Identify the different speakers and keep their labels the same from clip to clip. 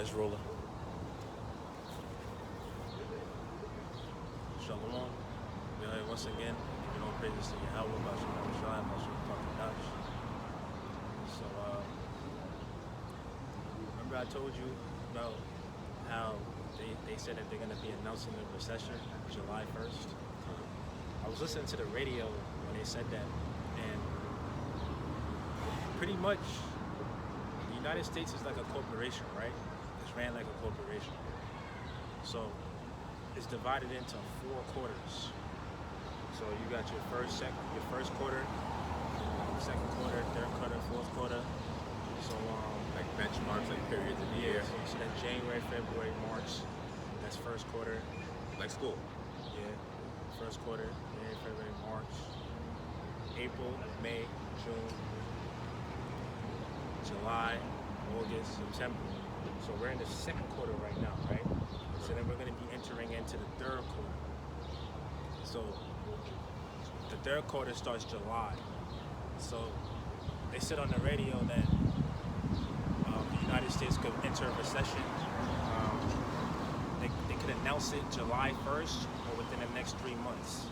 Speaker 1: It's rolling. Shalom. We are here once again. You know, praises to Yahweh, about Shalom Shai, about Shalom Dash. So, remember I told you about how they said that they're going to be announcing the recession July 1st. I was listening to the radio when they said that, and pretty much the United States is like a corporation, right? It's ran like a corporation. So it's divided into 4 quarters. So you got your first quarter, second quarter, third quarter, fourth quarter. So
Speaker 2: like benchmarks, like periods in the year.
Speaker 1: So that's January, February, March. That's first quarter.
Speaker 2: Like school.
Speaker 1: Yeah. First quarter, January, February, March, April, May, June, July, August, September. So we're in the second quarter right now, right? So then we're going to be entering into the third quarter. So the third quarter starts July. So they said on the radio that the United States could enter a recession. They could announce it July 1st or within the next 3 months.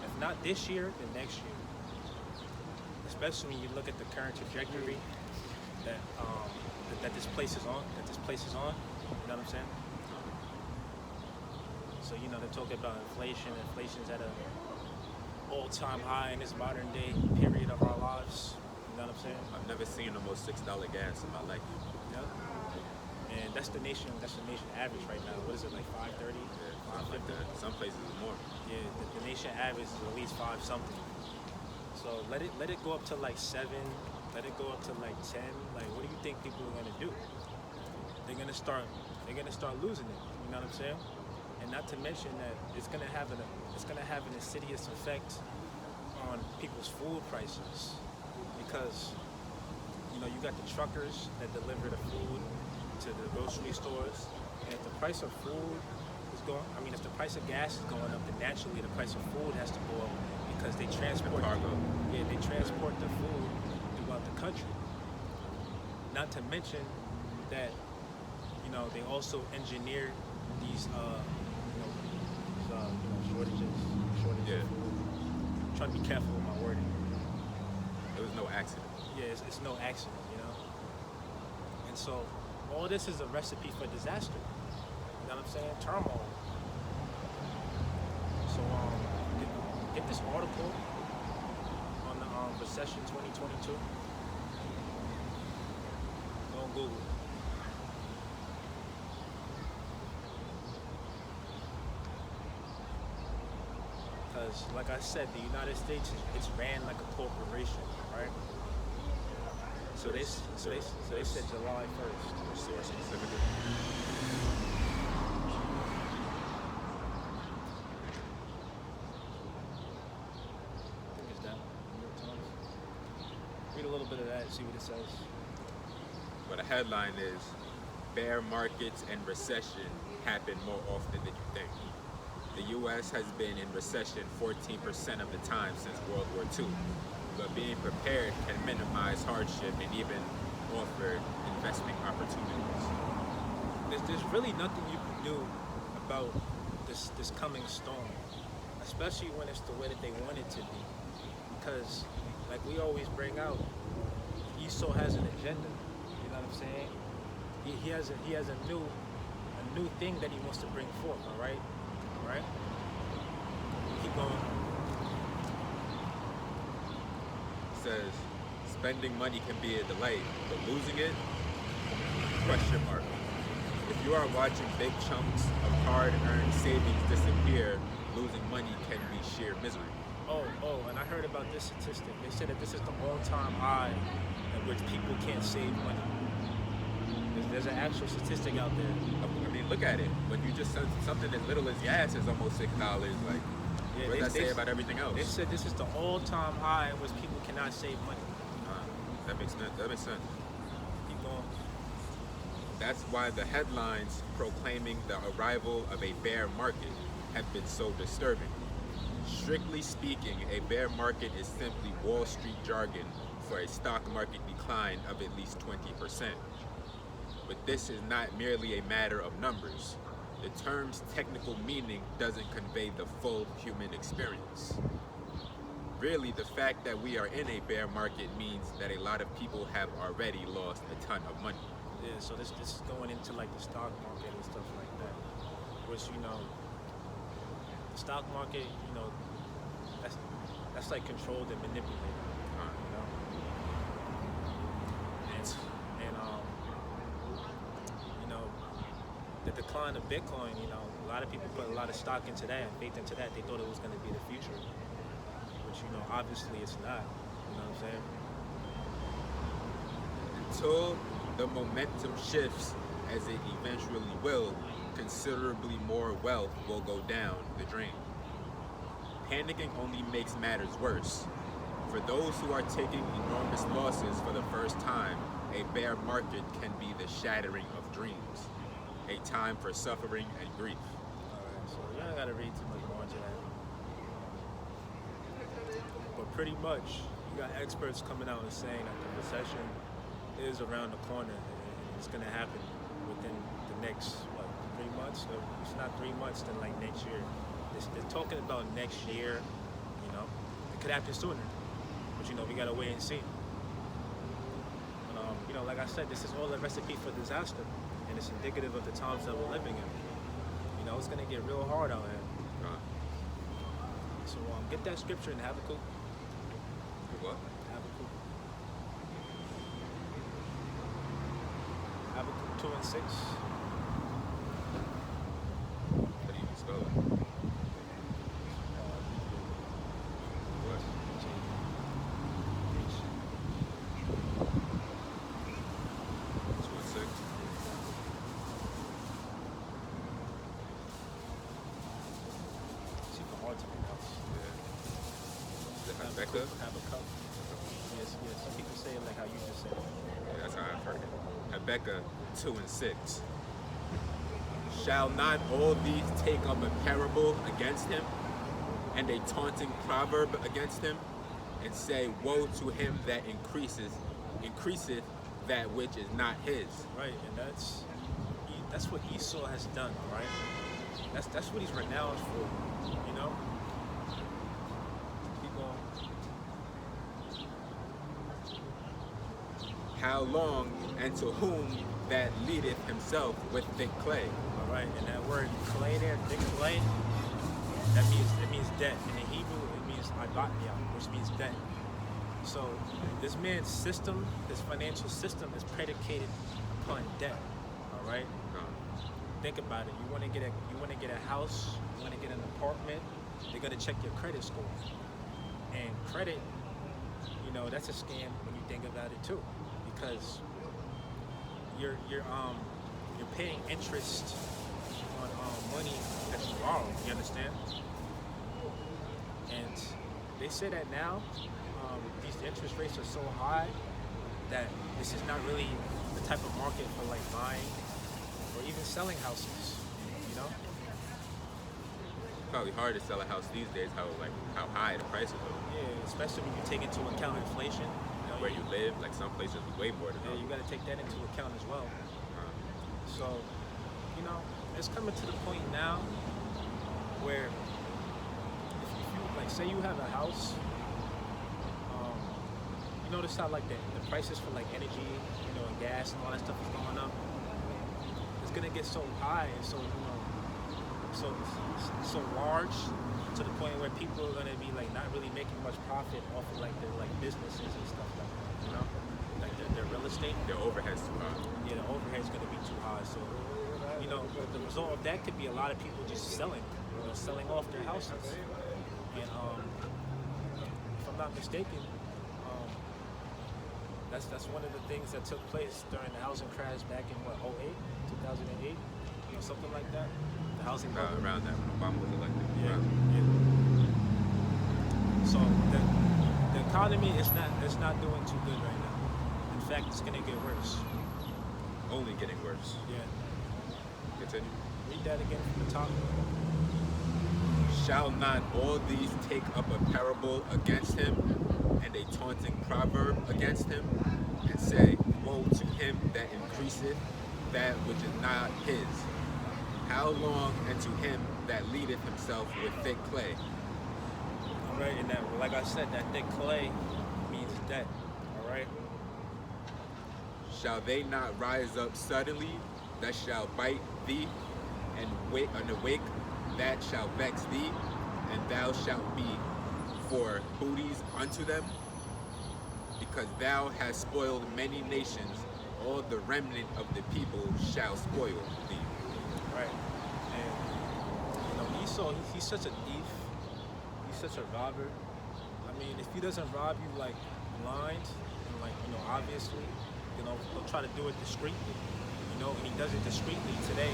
Speaker 1: If not this year, then next year. Especially when you look at the current trajectory that this place is on. You know what I'm saying? So they're talking about inflation. Inflation's at an all-time high in this modern day period of our lives. You know what I'm saying?
Speaker 2: I've never seen almost $6 gas in my life.
Speaker 1: Yep. And that's the nation average right now. What is it, like 530?
Speaker 2: Yeah, something like that. Some places is more.
Speaker 1: Yeah, the nation average is at least 5 something. So let it go up to like 7. Let it go up to like 10. Like, what do you think people are gonna do? They're gonna start losing it. You know what I'm saying? And not to mention that it's gonna have an insidious effect on people's food prices, because you got the truckers that deliver the food to the grocery stores, and if the price of food is if the price of gas is going up, then naturally the price of food has to go up, because they transport
Speaker 2: cargo.
Speaker 1: They transport the food throughout the country. Not to mention that they also engineer these shortages
Speaker 2: Yeah.
Speaker 1: of food. I'm trying to be careful with my wording.
Speaker 2: There was no accident.
Speaker 1: Yeah, it's no accident, And so all this is a recipe for disaster. You know what I'm saying? Turmoil. So get this article on the recession 2022. Go on Google. Because, like I said, the United States it's ran like a corporation, right? So they said July 1st.
Speaker 2: Source specifically.
Speaker 1: I think it's that. New York Times. Read a little bit of that, see what it says.
Speaker 2: But the headline is, bear markets and recession happen more often than you think. The U.S. has been in recession 14% of the time since World War II, but being prepared can minimize hardship and even offer investment opportunities.
Speaker 1: There's really nothing you can do about this coming storm, especially when it's the way that they want it to be. Because, like we always bring out, Esau has an agenda. You know what I'm saying? He has a new thing that he wants to bring forth. All right. Right? Keep going.
Speaker 2: It says, spending money can be a delight, but losing it? Question mark. If you are watching big chunks of hard-earned savings disappear, losing money can be sheer misery.
Speaker 1: Oh, and I heard about this statistic. They said that this is the all-time high at which people can't save money. There's an actual statistic out there.
Speaker 2: I mean, look at it. When you just said something as little as gas is almost $6, like, what does that say about everything else?
Speaker 1: They said this is the all-time high in which people cannot save money.
Speaker 2: That makes sense.
Speaker 1: Keep going.
Speaker 2: That's why the headlines proclaiming the arrival of a bear market have been so disturbing. Strictly speaking, a bear market is simply Wall Street jargon for a stock market decline of at least 20%. but this is not merely a matter of numbers. The term's technical meaning doesn't convey the full human experience. Really, the fact that we are in a bear market means that a lot of people have already lost a ton of money.
Speaker 1: Yeah, so this is going into like the stock market and stuff like that, which the stock market, that's like controlled and manipulated, you know. And the decline of Bitcoin, a lot of people put a lot of stock into that and faith into that. They thought it was going to be the future, which obviously it's not. You know what I'm saying?
Speaker 2: Until the momentum shifts, as it eventually will, considerably more wealth will go down the drain. Panicking only makes matters worse. For those who are taking enormous losses for the first time, a bear market can be the shattering of dreams, a time for suffering and grief.
Speaker 1: Alright, so you don't gotta read too much more into that. But pretty much, you got experts coming out and saying that the recession is around the corner and it's gonna happen within the next 3 months. If it's not 3 months, then like next year. They're talking about next year. It could happen sooner, but we gotta wait and see. But like I said, this is all a recipe for disaster, and it's indicative of the times that we're living in. It's gonna get real hard out here. So get that scripture in Habakkuk.
Speaker 2: What?
Speaker 1: Habakkuk. Habakkuk 2 and 6.
Speaker 2: How do you spell it? What? Habakkuk?
Speaker 1: Habakkuk. Yes. Some people say it like how you just said it.
Speaker 2: Yeah, that's how I've heard it. Habakkuk 2 and 6. Shall not all these take up a parable against him, and a taunting proverb against him, and say, woe to him that increaseth that which is not his.
Speaker 1: Right, and that's what Esau has done, right? That's what he's renowned for,
Speaker 2: How long, and to whom that leadeth himself with thick clay.
Speaker 1: All right, and that word clay there, thick clay, it means debt. In the Hebrew, it means ibatnia, which means debt. So this man's system, this financial system, is predicated upon debt. All right. Think about it. You want to get a house, you want to get an apartment. They're gonna check your credit score, and credit, that's a scam when you think about it too, because you're paying interest on money that you borrow. You understand? And they say that now these interest rates are so high that this is not really the type of market for like buying or even selling houses.
Speaker 2: Probably hard to sell a house these days. How high the prices are.
Speaker 1: Yeah, especially when you take into account inflation.
Speaker 2: Where you live, like some places way more than
Speaker 1: you got to take that into account as well. So, it's coming to the point now where if you like, say you have a house, you notice how like the prices for like energy, and gas and all that stuff is going up. It's gonna get so high and so so large to the point where people are gonna be like not really making much profit off of like their like businesses and stuff like that. Like their real estate.
Speaker 2: Their overhead's too high.
Speaker 1: Yeah, the overhead's gonna be too high. So the result of that could be a lot of people just selling off their houses. And if I'm not mistaken, that's one of the things that took place during the housing crash back in 2008, something like that. The housing bubble.
Speaker 2: Around that when Obama was elected.
Speaker 1: Yeah. So the economy is not doing too good right now. In fact, it's gonna get worse.
Speaker 2: Only getting worse.
Speaker 1: Yeah.
Speaker 2: Continue.
Speaker 1: Read that again from the top.
Speaker 2: Shall not all these take up a parable against him, and a taunting proverb against him, and say, woe to him that increaseth that which is not his. How long unto him that leadeth himself with thick clay?
Speaker 1: All right, and that, like I said, that thick clay means debt. All right.
Speaker 2: Shall they not rise up suddenly that shall bite thee, and awake that shall vex thee, and thou shalt be for booties unto them? Because thou hast spoiled many nations, all the remnant of the people shall spoil thee.
Speaker 1: Right. And you know, Esau, he's such a thief. He's such a robber. I mean, if he doesn't rob you like blind and like, you know, obviously, you know, he'll try to do it discreetly. You know, and he does it discreetly today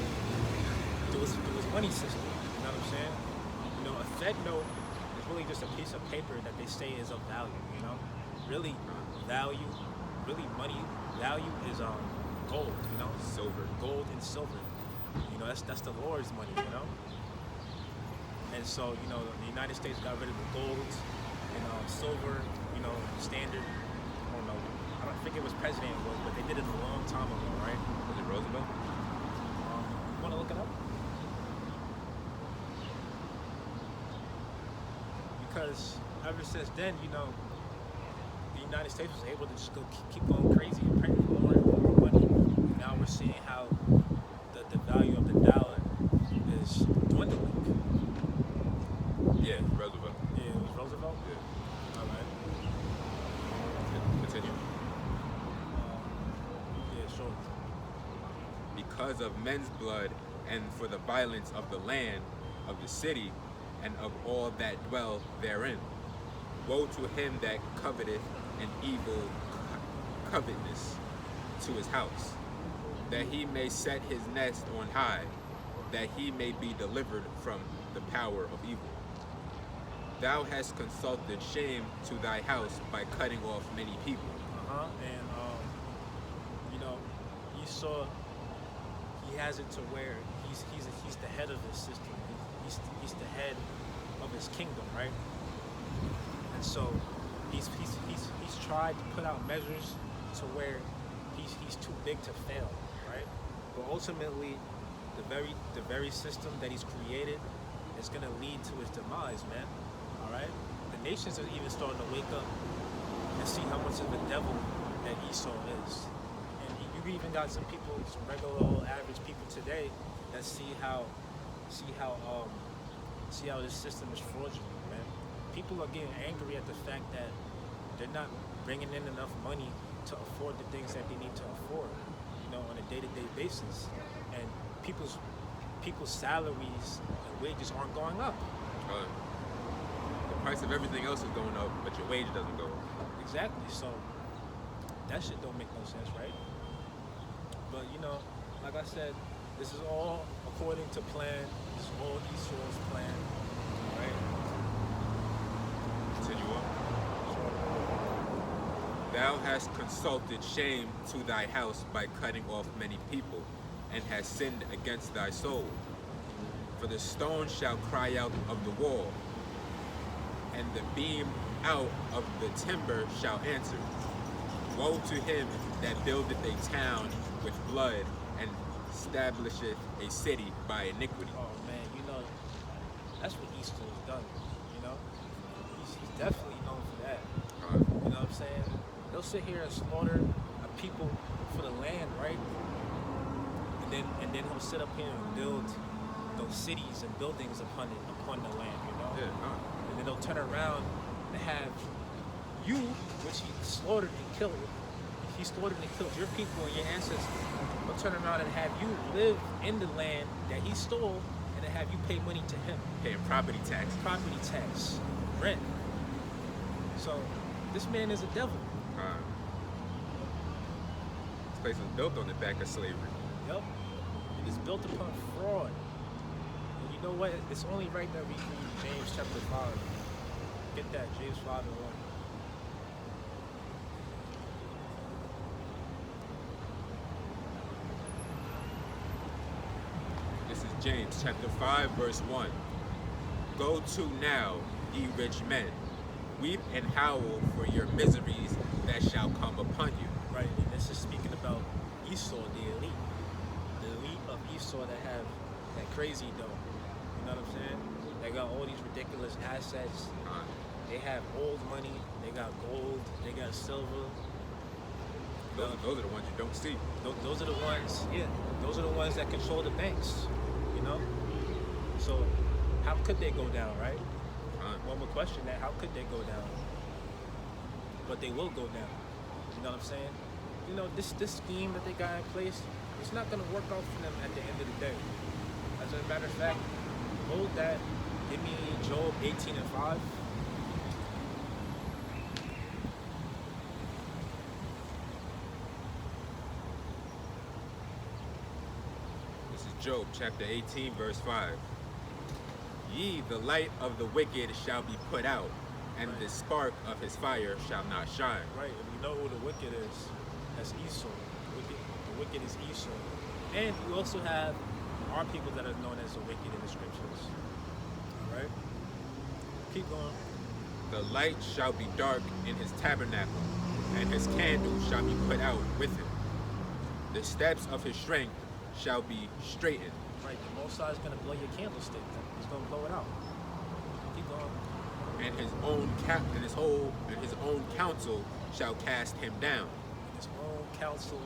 Speaker 1: through his money system. You know what I'm saying? You know, a Fed note is really just a piece of paper that they say is of value, you know? Really value, really money value is gold, you know?
Speaker 2: Silver.
Speaker 1: Gold and silver. You know, that's the Lord's money, you know? And so, you know, the United States got rid of the gold and silver, you know, standard. I don't know. I don't think it was president was, but they did it a long time ago, right?
Speaker 2: Was it Roosevelt?
Speaker 1: You want to look it up? Because ever since then, you know, the United States was able to just go keep going crazy and print more and more money. And now we're seeing how the value of the dollar is dwindling.
Speaker 2: Yeah, Roosevelt.
Speaker 1: Yeah, it was Roosevelt?
Speaker 2: Yeah.
Speaker 1: All right.
Speaker 2: Continue.
Speaker 1: Yeah, sure.
Speaker 2: Because of men's blood, and for the violence of the land, of the city, and of all that dwell therein. Woe to him that coveteth an evil covetousness to his house, that he may set his nest on high, that he may be delivered from the power of evil. Thou hast consulted shame to thy house by cutting off many people.
Speaker 1: And you know, Esau, he has it to where he's the head of his system. He's the head of his kingdom, right? And so he's tried to put out measures to where he's too big to fail, right? But ultimately, the very system that he's created is gonna lead to his demise, man. All right? The nations are even starting to wake up and see how much of a devil that Esau is. And you even got some people, some regular old average people today that see how this system is fraudulent, man. People are getting angry at the fact that they're not bringing in enough money to afford the things that they need to afford, you know, on a day-to-day basis. And people's salaries and wages aren't going up.
Speaker 2: The price of everything else is going up, but your wage doesn't go up.
Speaker 1: Exactly. So that shit don't make no sense, right? But you know, like I said, this is all according to plan. This is all Esau's plan, right?
Speaker 2: Continue on. Thou hast consulted shame to thy house by cutting off many people, and hast sinned against thy soul. For the stone shall cry out of the wall, and the beam out of the timber shall answer. Woe to him that buildeth a town with blood, and establisheth a city by iniquity.
Speaker 1: Oh man, you know, that's what Esau has done. You know, he's definitely known for that. You know what I'm saying? They'll sit here and slaughter a people for the land, right? And then he'll sit up here and build those cities and buildings upon the land, you know?
Speaker 2: Yeah,
Speaker 1: And then they'll turn around and have you, which he slaughtered and killed. He slaughtered and killed your people and your ancestors. They'll turn around and have you live in the land that he stole, and then have you pay money to him.
Speaker 2: paying property tax.
Speaker 1: Property tax, rent. So this man is a devil.
Speaker 2: This place was built on the back of slavery.
Speaker 1: Yep. It is built upon fraud. And you know what? It's only right that we read James chapter 5. Get that, James 5 and 1.
Speaker 2: This is James chapter 5, verse 1. Go to now, ye rich men, weep and howl for your miseries that shall come upon you.
Speaker 1: Right, and this is speaking about Esau, the elite. Esau that have that crazy though. You know what I'm saying? They got all these ridiculous assets.
Speaker 2: Con.
Speaker 1: They have old money. They got gold. They got silver.
Speaker 2: Those are the ones you don't see.
Speaker 1: Those are the ones. Yeah, those are the ones that control the banks. You know. So how could they go down, right?
Speaker 2: Con.
Speaker 1: One would question that. How could they go down? But they will go down. You know what I'm saying? You know, this scheme that they got in place, it's not gonna work out for them at the end of the day. As a matter of fact, hold that. Give me Job 18:5.
Speaker 2: This is Job chapter 18, verse 5. Ye, the light of the wicked shall be put out, and the spark of his fire shall not shine.
Speaker 1: Right, and we know who the wicked is. That's Esau. The wicked is Esau. And you also have our people that are known as the wicked in the scriptures. Alright? Keep going.
Speaker 2: The light shall be dark in his tabernacle, and his candle shall be put out with him. The steps of his strength shall be straightened.
Speaker 1: Right, the Most High is going to blow your candlestick. He's going to blow it out. Keep going.
Speaker 2: And his own counsel shall cast him down.
Speaker 1: His own counsel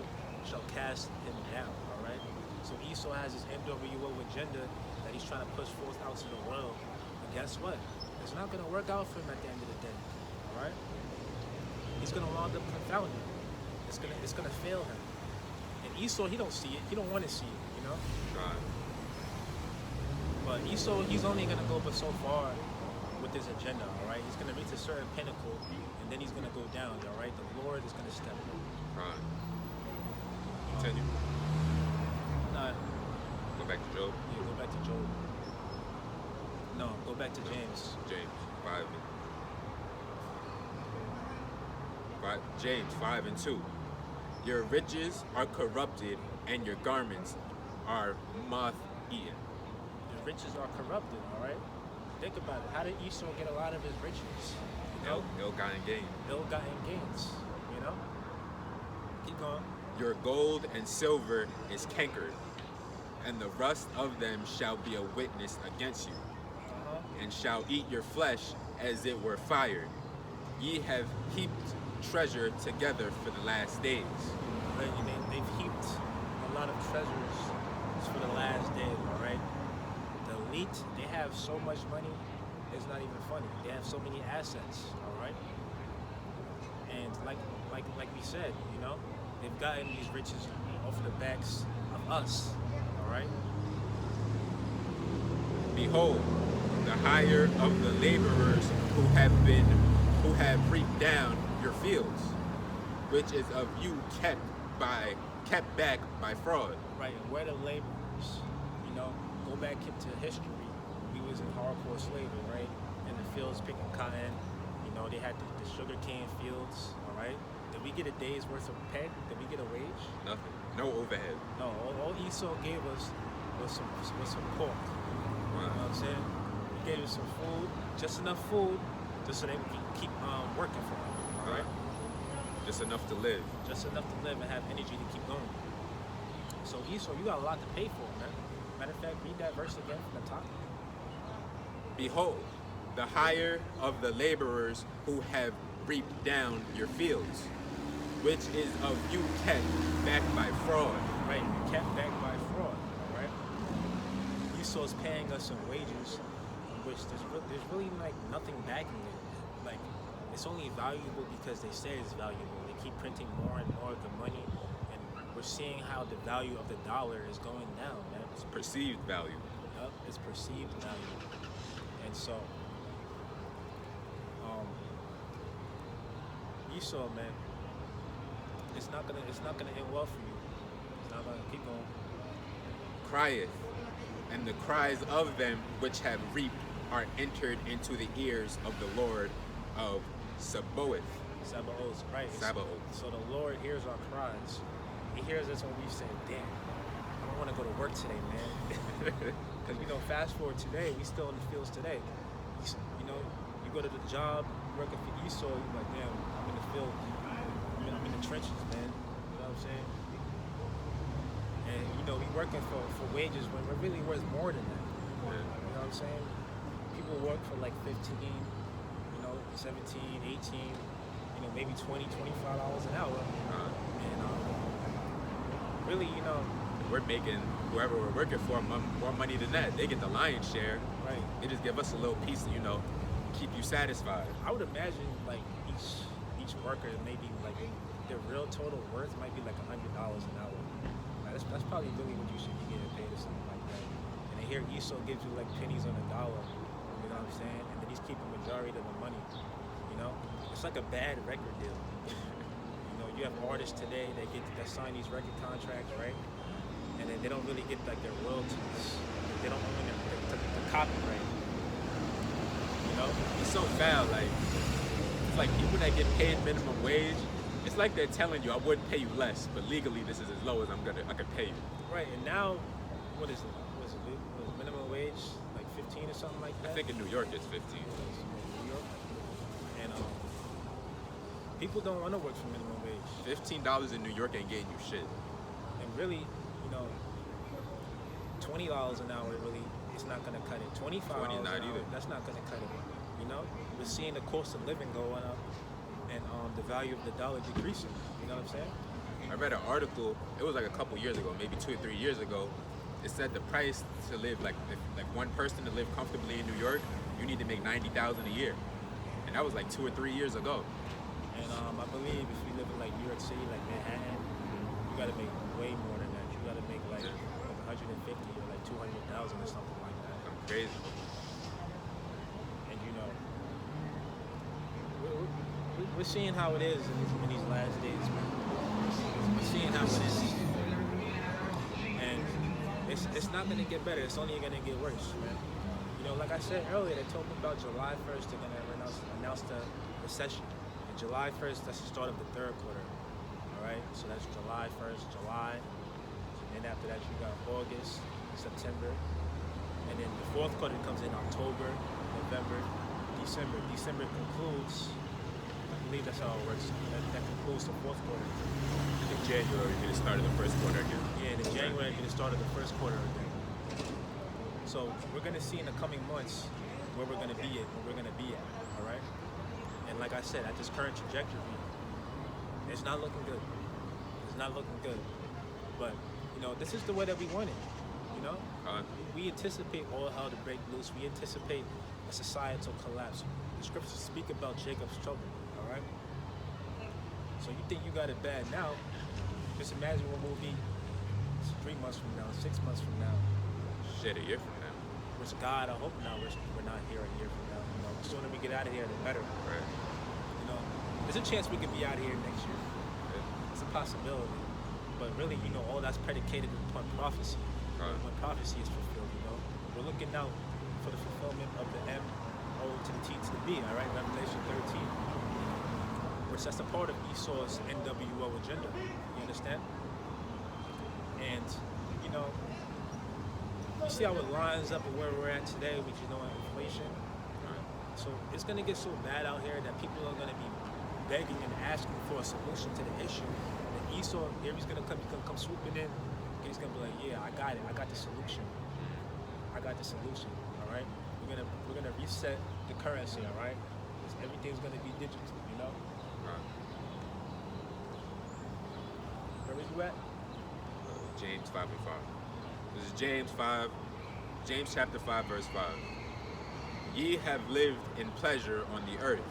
Speaker 1: shall cast him down. Alright? So Esau has his NWO agenda that he's trying to push forth out to the world. And guess what? It's not going to work out for him at the end of the day. Alright? He's going to wind up confounded. It's gonna fail him. And Esau, he don't see it. He don't want to see it, you know?
Speaker 2: God.
Speaker 1: But Esau, he's only gonna go but so far with his agenda, all right? He's gonna reach a certain pinnacle, and then he's gonna go down, all right? The Lord is gonna step in.
Speaker 2: God. Continue.
Speaker 1: Nah,
Speaker 2: Go back to Job.
Speaker 1: yeah, go back to Job. No, go back to James.
Speaker 2: James 5. James 5 and 2. Your riches are corrupted, and your garments are moth-eaten.
Speaker 1: The riches are corrupted, all right? Think about it. How did Esau get a lot of his riches? You know?
Speaker 2: Ill-gotten gain.
Speaker 1: Ill-gotten gains, you know? Keep going.
Speaker 2: Your gold and silver is cankered, and the rust of them shall be a witness against you, and shall eat your flesh as it were fired. Ye have heaped treasure together for the last days.
Speaker 1: Right? And they've heaped a lot of treasures for the last days, all right? The elite, they have so much money, it's not even funny. They have so many assets, all right? And like we said, you know, they've gotten these riches off the backs of us, all right?
Speaker 2: Behold, the hire of the laborers who have reaped down your fields, which is of you kept back by fraud.
Speaker 1: Right, and we're the laborers. You know, go back into history. We was in hardcore slavery, right? In the fields picking cotton. You know, they had the sugar cane fields, all right? Did we get a day's worth of pay? Did we get a wage?
Speaker 2: Nothing. No overhead.
Speaker 1: No, all Esau gave us was some pork. You know what I'm saying? He gave us some food, just enough food, just so they would keep working for him, all right?
Speaker 2: Just enough to live.
Speaker 1: Just enough to live and have energy to keep going. So Esau, you got a lot to pay for, man. Matter of fact, read that verse again from the top.
Speaker 2: Behold, the hire of the laborers who have reaped down your fields, which is of you kept back by fraud.
Speaker 1: Right, kept back by fraud, all right? Esau's paying us some wages, which there's really like nothing backing it. Like, it's only valuable because they say it's valuable. They keep printing more and more of the money, and we're seeing how the value of the dollar is going down, man.
Speaker 2: It's perceived value.
Speaker 1: Yep, it's perceived value. And so, Esau, man, it's not gonna end well for you. It's not gonna keep going.
Speaker 2: Crieth, and the cries of them which have reaped are entered into the ears of the Lord of Sabaoth.
Speaker 1: Sabaoth, right?
Speaker 2: Sabaoth.
Speaker 1: So the Lord hears our cries. He hears us when we say, "Damn, I don't want to go to work today, man." Because fast forward today, we still in the fields today. You go to the job, working for Esau, you're like, "Damn, I'm in the field. I'm in the trenches, man." You know what I'm saying? And we working for wages when we're really worth more than that.
Speaker 2: Yeah.
Speaker 1: You know what I'm saying? People work for like 15, 17, 18, maybe 20, $25 an hour. And really,
Speaker 2: We're making whoever we're working for more money than that. They get the lion's share.
Speaker 1: right.
Speaker 2: They just give us a little piece, keep you satisfied.
Speaker 1: I would imagine like each worker maybe like their real total worth might be like $100 an hour. Like, that's probably really what you should be getting paid or something like that. And then here ESO gives you like pennies on the dollar. You know what I'm saying? And then he's keeping majority of the money. It's like a bad record deal. You have artists today that sign these record contracts, right? And then they don't really get like their royalties. They don't own the copyright.
Speaker 2: It's so foul. Like, it's like people that get paid minimum wage. It's like they're telling you, I wouldn't pay you less, but legally this is as low as I can pay you.
Speaker 1: Right, and now, what is it? Was minimum wage like 15 or something like that?
Speaker 2: I think in New York it's 15.
Speaker 1: New York. And people don't want to work for minimum wage.
Speaker 2: $15 in New York ain't getting you shit.
Speaker 1: And really, $20 an hour really is not going to cut it. $25 an hour,
Speaker 2: either.
Speaker 1: That's not going to cut it. We're seeing the cost of living going up and the value of the dollar decreasing. You know what I'm saying?
Speaker 2: I read an article, it was like a couple years ago, maybe 2 or 3 years ago. It said the price to live, like one person to live comfortably in New York, you need to make $90,000 a year. And that was like 2 or 3 years ago.
Speaker 1: And I believe if you live in like New York City, like Manhattan, you got to make way more than that. You got to make like 150 or like 200,000 or something like that.
Speaker 2: Something crazy.
Speaker 1: And we're seeing how it is in these last days, man. We're seeing how it is, and it's not gonna get better. It's only gonna get worse, man. Like I said earlier, they told me about July 1st. They're gonna announce the recession. And July 1st, that's the start of the third quarter. All right, so that's July 1st, July. And then after that, you got August, September, and then the fourth quarter comes in October, November, December. December concludes. I believe that's how it works. That concludes the fourth quarter.
Speaker 2: I think January will be the start of the first quarter again.
Speaker 1: Yeah, the January will be the start of the first quarter again. So we're gonna see in the coming months where we're gonna be at, all right? And like I said, at this current trajectory, it's not looking good. It's not looking good. But this is the way that we want it. We anticipate all hell to break loose. We anticipate a societal collapse. The scriptures speak about Jacob's trouble. All right. So you think you got it bad now? Just imagine what we'll be 3 months from now, 6 months from now.
Speaker 2: Shit, a year from now.
Speaker 1: Which God, I hope now we're not here a year from now. The sooner we get out of here, the better.
Speaker 2: Right.
Speaker 1: There's a chance we could be out of here next year.
Speaker 2: Yeah.
Speaker 1: It's a possibility. But really, all that's predicated upon prophecy.
Speaker 2: Right.
Speaker 1: When prophecy is fulfilled, we're looking out for the fulfillment of the M, O to the T to the B, all right? Revelation 13. Which that's a part of Esau's NWO agenda. You understand? And, you see how it lines up with where we're at today with, inflation? So it's going to get so bad out here that people are going to be begging and asking for a solution to the issue. And Esau, here he's going to come swooping in. And he's going to be like, yeah, I got it. I got the solution. I got the solution, all right? We're gonna reset the currency, all right? Everything's going to be digital,
Speaker 2: Right.
Speaker 1: Where was you at?
Speaker 2: James 5 and 5. This is James chapter 5, verse 5. Ye have lived in pleasure on the earth,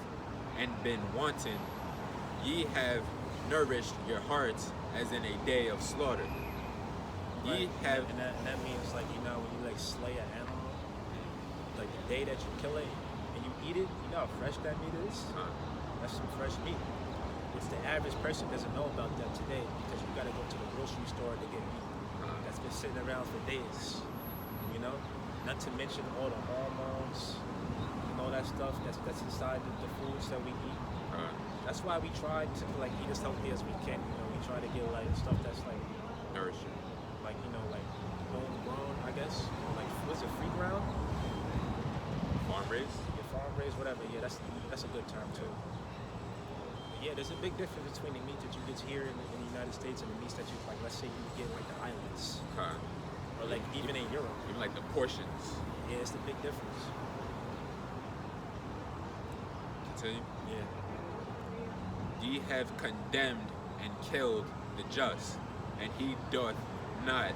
Speaker 2: and been wanton. Ye have nourished your hearts as in a day of slaughter.
Speaker 1: Right.
Speaker 2: Ye have...
Speaker 1: And that means, like, when you, like, slay an animal, like, the day that you kill it, and you eat it, you know how fresh that meat is? That's some fresh meat. Which the average person doesn't know about that today, because you gotta go to the grocery store to get meat. That's been sitting around for days, Not to mention all the hormones, all that stuff that's inside the foods that we eat. That's why we try to eat as healthy as we can. We try to get stuff that's
Speaker 2: nourishing.
Speaker 1: Like homegrown, I guess. Was it free ground?
Speaker 2: Farm raised?
Speaker 1: Yeah, farm raised, whatever. Yeah, that's a good term too. But yeah, there's a big difference between the meat that you get here in the United States and the meats that you let's say you get the islands.
Speaker 2: like the portions.
Speaker 1: Yeah, it's the big difference.
Speaker 2: Continue.
Speaker 1: Yeah.
Speaker 2: Ye have condemned and killed the just, and he doth not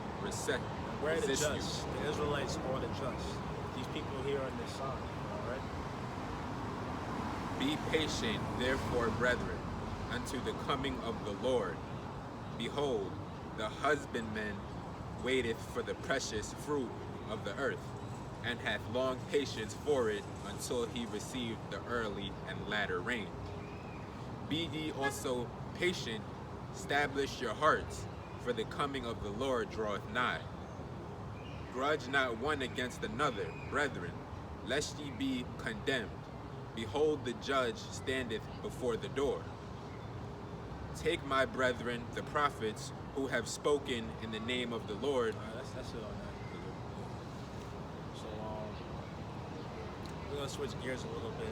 Speaker 1: Where are the
Speaker 2: resist
Speaker 1: just?
Speaker 2: you.
Speaker 1: The Israelites are the just. These people here on this side, all right?
Speaker 2: Be patient, therefore, brethren, unto the coming of the Lord. Behold, the husbandman waiteth for the precious fruit of the earth, and hath long patience for it until he receive the early and latter rain. Be ye also patient, establish your hearts, for the coming of the Lord draweth nigh. Grudge not one against another, brethren, lest ye be condemned. Behold, the judge standeth before the door. Take my brethren, the prophets, who have spoken in the name of the Lord.
Speaker 1: All right, that's it on that. So, we're going to switch gears a little bit.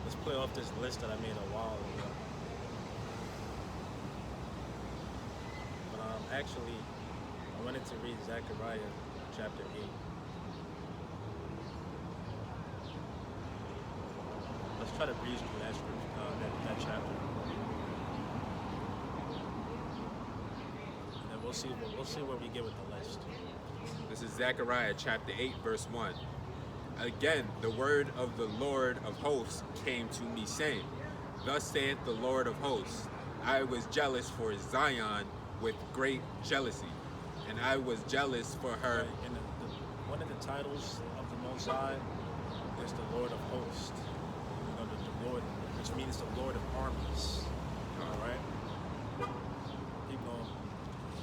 Speaker 1: Let's play off this list that I made a while ago. But actually, I wanted to read Zechariah chapter 8. Let's try to breeze through that chapter. And then we'll see where we get with the list.
Speaker 2: This is Zechariah chapter 8, verse 1. Again, the word of the Lord of hosts came to me, saying, Thus saith the Lord of hosts, I was jealous for Zion with great jealousy, and I was jealous for her.
Speaker 1: Right, and one of the titles of the Most High is the Lord of hosts. You know, the Lord, which means the Lord of armies. All right? Keep going.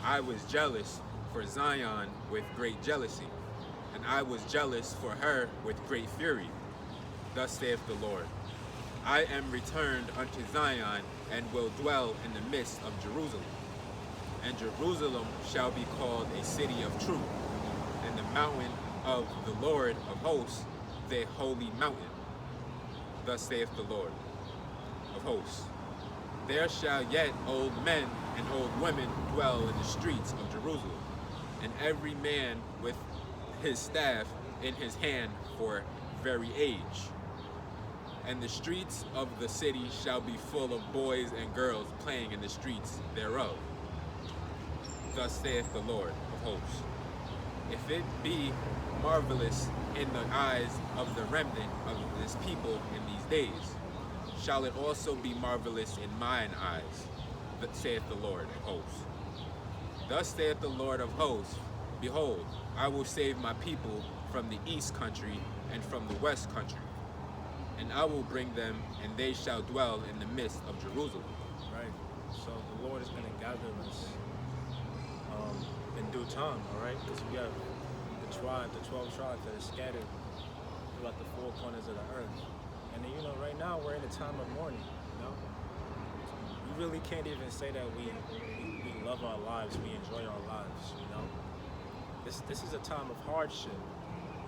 Speaker 2: I was jealous for Zion with great jealousy, and I was jealous for her with great fury. Thus saith the Lord, I am returned unto Zion, and will dwell in the midst of Jerusalem. And Jerusalem shall be called a city of truth, and the mountain of the Lord of hosts, the holy mountain. Thus saith the Lord of hosts, there shall yet old men and old women dwell in the streets of Jerusalem, and every man with his staff in his hand for very age. And the streets of the city shall be full of boys and girls playing in the streets thereof. Thus saith the Lord of hosts, if it be marvelous in the eyes of the remnant of this people in these days, shall it also be marvelous in mine eyes, saith the Lord of hosts. Thus saith the Lord of hosts, behold, I will save my people from the east country and from the west country, and I will bring them, and they shall dwell in the midst of Jerusalem.
Speaker 1: Right. So the Lord is going to gather us in due time, all right? Because we have the 12 tribes that are scattered throughout the four corners of the earth. And then, you know, right now we're in a time of mourning, you know? We really can't even say that we love our lives, we enjoy our lives, you know? This is a time of hardship,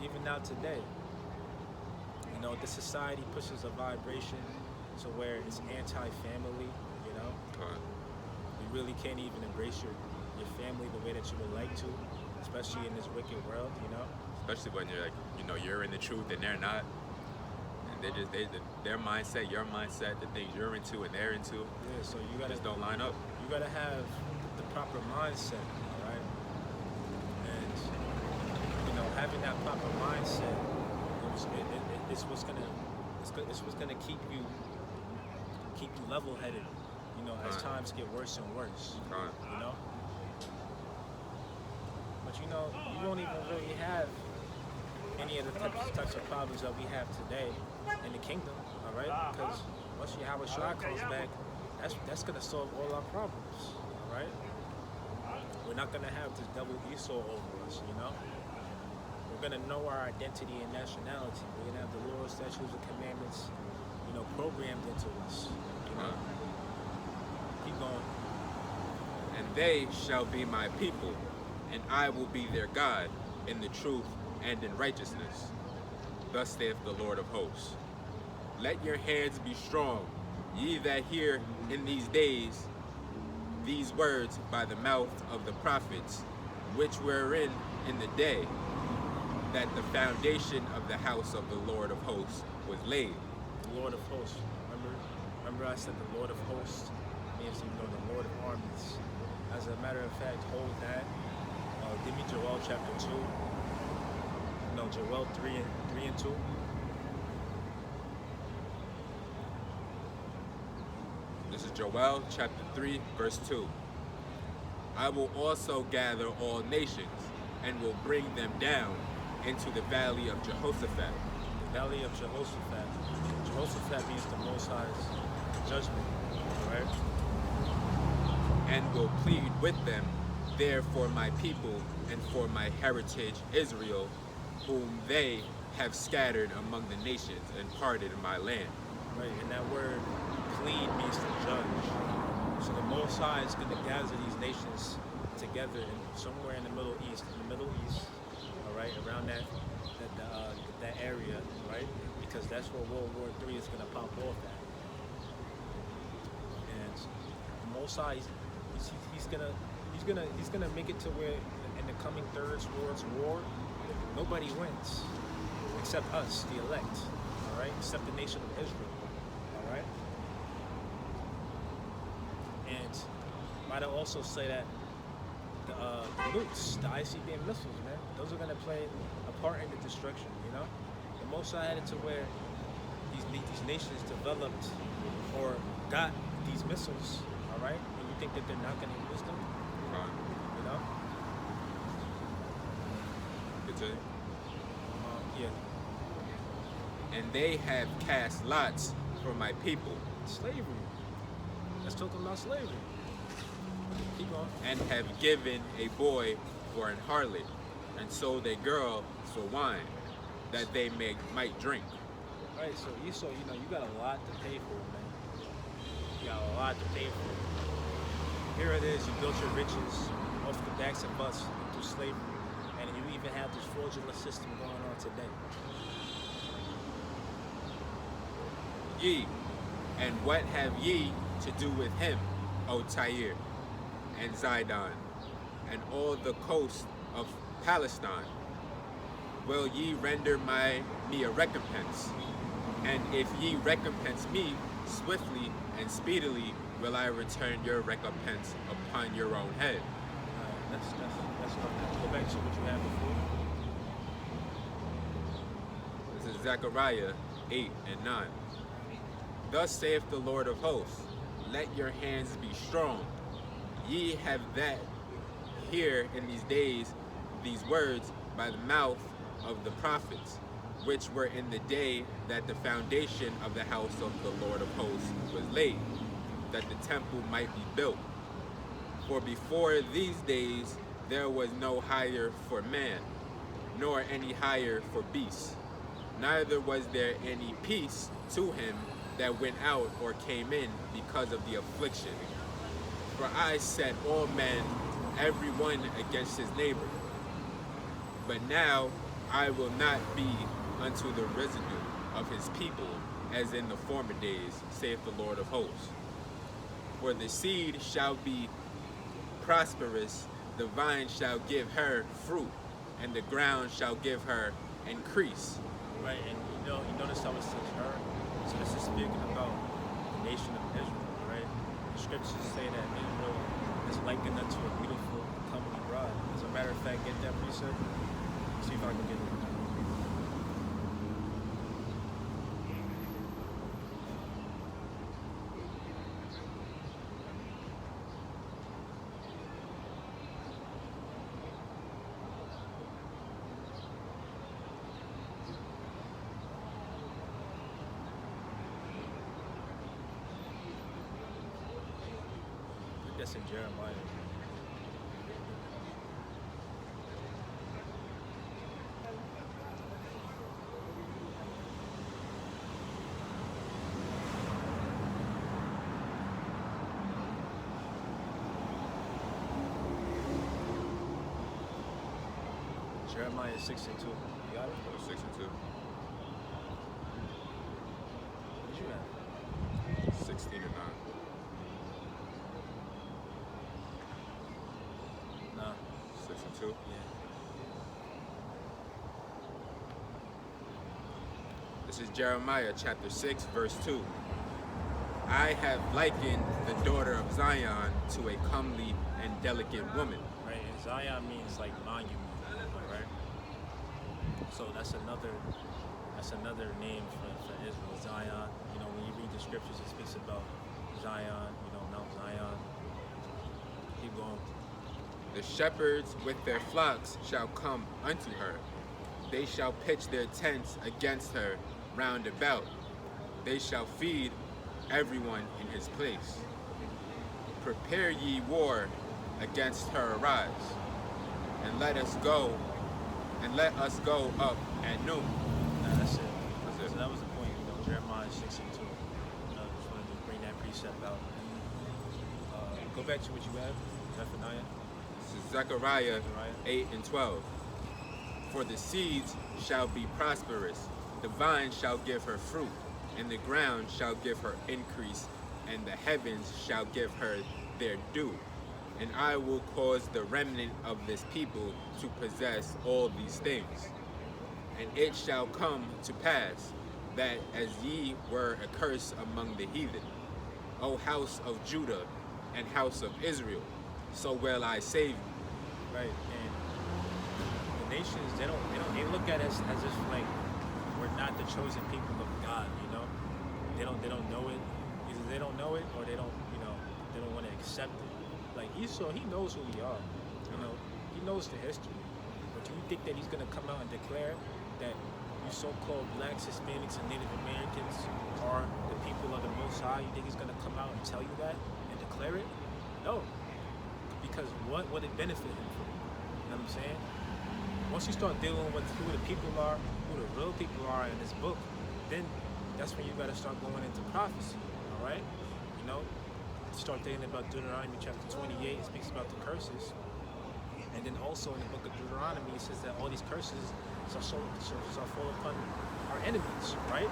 Speaker 1: even now today. You know, the society pushes a vibration to where it's anti-family, you know? You really can't even embrace your family the way that you would like to, especially in this wicked world, you know?
Speaker 2: Especially when you're like, you know, you're in the truth and they're not. And their mindset, your mindset, the things you're into and they're into,
Speaker 1: Yeah, so you gotta
Speaker 2: just don't line up.
Speaker 1: You gotta have the proper mindset, all right? And you know, having that proper mindset, it's what's gonna keep you level-headed, you know, as times get worse and worse, you know. But you know, you won't even really have any of the types of problems that we have today in the kingdom, all right? Because once Yahweh Shai comes back, that's gonna solve all our problems, all right? We're not gonna have this double Esau over us, you know? We're gonna know our identity and nationality. We're gonna have the laws, statutes, and commandments, you know, programmed into us, you know? Keep going.
Speaker 2: And they shall be my people, and I will be their God in the truth and in righteousness. Thus saith the Lord of hosts. Let your hands be strong, ye that hear in these days these words by the mouth of the prophets. which were in the day that the foundation of the house of the Lord of hosts was laid.
Speaker 1: The Lord of hosts. Remember I said the Lord of hosts means, the Lord of armies. As a matter of fact, hold that. Give me Joel chapter 2. No, Joel 3 and 2.
Speaker 2: This is Joel chapter 3, verse 2. I will also gather all nations and will bring them down into the valley of Jehoshaphat.
Speaker 1: The valley of Jehoshaphat. Jehoshaphat means the Most High's judgment, right?
Speaker 2: And will plead with them there for my people and for my heritage Israel, whom they have scattered among the nations and parted in my land.
Speaker 1: Right, and that word plead means to judge. So the Most High is going to gather these nations together somewhere in the Middle East, all right, around that area, right? Because that's where World War III is going to pop off at. And the Most High, he's gonna make it to where in the coming Third World War, nobody wins except us, the elect, all right, except the nation of Israel, all right. And might I also say that the nukes, the ICBM missiles, man, those are gonna play a part in the destruction. The Most High had it to where these nations developed or got these missiles, all right. And you think that they're not gonna use them?
Speaker 2: Continue.
Speaker 1: Yeah.
Speaker 2: And they have cast lots for my people.
Speaker 1: Slavery. Let's talk about slavery. Keep going.
Speaker 2: And have given a boy for an harlot, and sold a girl for wine, that they might drink.
Speaker 1: Right, so Esau, you got a lot to pay for, man. You got a lot to pay for. Here it is, you built your riches off the backs of us through slavery, and you even have this fraudulent system going on today.
Speaker 2: Ye, and what have ye to do with him, O Tyre, and Zidon, and all the coast of Palestine? Will ye render me a recompense? And if ye recompense me swiftly and speedily, will I return your recompense upon your own head.
Speaker 1: Let's go back to what you had before.
Speaker 2: This is Zechariah 8 and 9. Thus saith the Lord of hosts, let your hands be strong. Ye have that hear in these days these words by the mouth of the prophets, which were in the day that the foundation of the house of the Lord of hosts was laid, that the temple might be built. For before these days there was no hire for man, nor any hire for beast, neither was there any peace to him that went out or came in because of the affliction. For I set all men, every one against his neighbor. But now I will not be unto the residue of his people as in the former days, saith the Lord of hosts. For the seed shall be prosperous, the vine shall give her fruit, and the ground shall give her increase.
Speaker 1: Right, and you notice how it says her. So this is speaking about the nation of Israel, right? The scriptures say that Israel is likened unto a beautiful, comely bride. As a matter of fact, get that precept. See if I can get it. That's in Jeremiah. Jeremiah 6 and 2. You got it?
Speaker 2: 6 and 2.
Speaker 1: What did you have?
Speaker 2: 16 and 9.
Speaker 1: Nah.
Speaker 2: 6 and 62.
Speaker 1: Yeah.
Speaker 2: This is Jeremiah chapter 6, verse 2. I have likened the daughter of Zion to a comely and delicate woman.
Speaker 1: Right. And Zion means like monument. Right. So that's another name for Israel, Zion. You know, when you read the scriptures, it speaks about Zion. You know, Mount Zion. Keep going.
Speaker 2: The shepherds with their flocks shall come unto her. They shall pitch their tents against her round about. They shall feed everyone in his place. Prepare ye war against her, arise, and let us go up at noon.
Speaker 1: That's it.
Speaker 2: That's it.
Speaker 1: So that was the point. You know, Jeremiah 6 and 2. Just wanted to bring that precept out. Go back to what you had, Zephaniah.
Speaker 2: This is Zechariah 8 and 12. For the seeds shall be prosperous, the vine shall give her fruit, and the ground shall give her increase, and the heavens shall give her their due. And I will cause the remnant of this people to possess all these things. And it shall come to pass that as ye were a curse among the heathen, O house of Judah and house of Israel, so will I save you.
Speaker 1: Right. And the nations, they look at us as if like we're not the chosen people of God. You know, they don't know it. Either they don't know it or they don't want to accept it. Like Esau, he knows who we are. You know, he knows the history. But do you think that he's gonna come out and declare that you so-called blacks, Hispanics, and Native Americans are the people of the Most High? You think he's gonna come out and tell you that and declare it? No. Because what would it benefit him from? You know what I'm saying? Once you start dealing with who the people are, who the real people are in this book, then that's when you gotta start going into prophecy. All right? You know, start thinking about Deuteronomy chapter 28. It speaks about the curses. And then also in the book of Deuteronomy, it says that all these curses shall fall upon our enemies, right?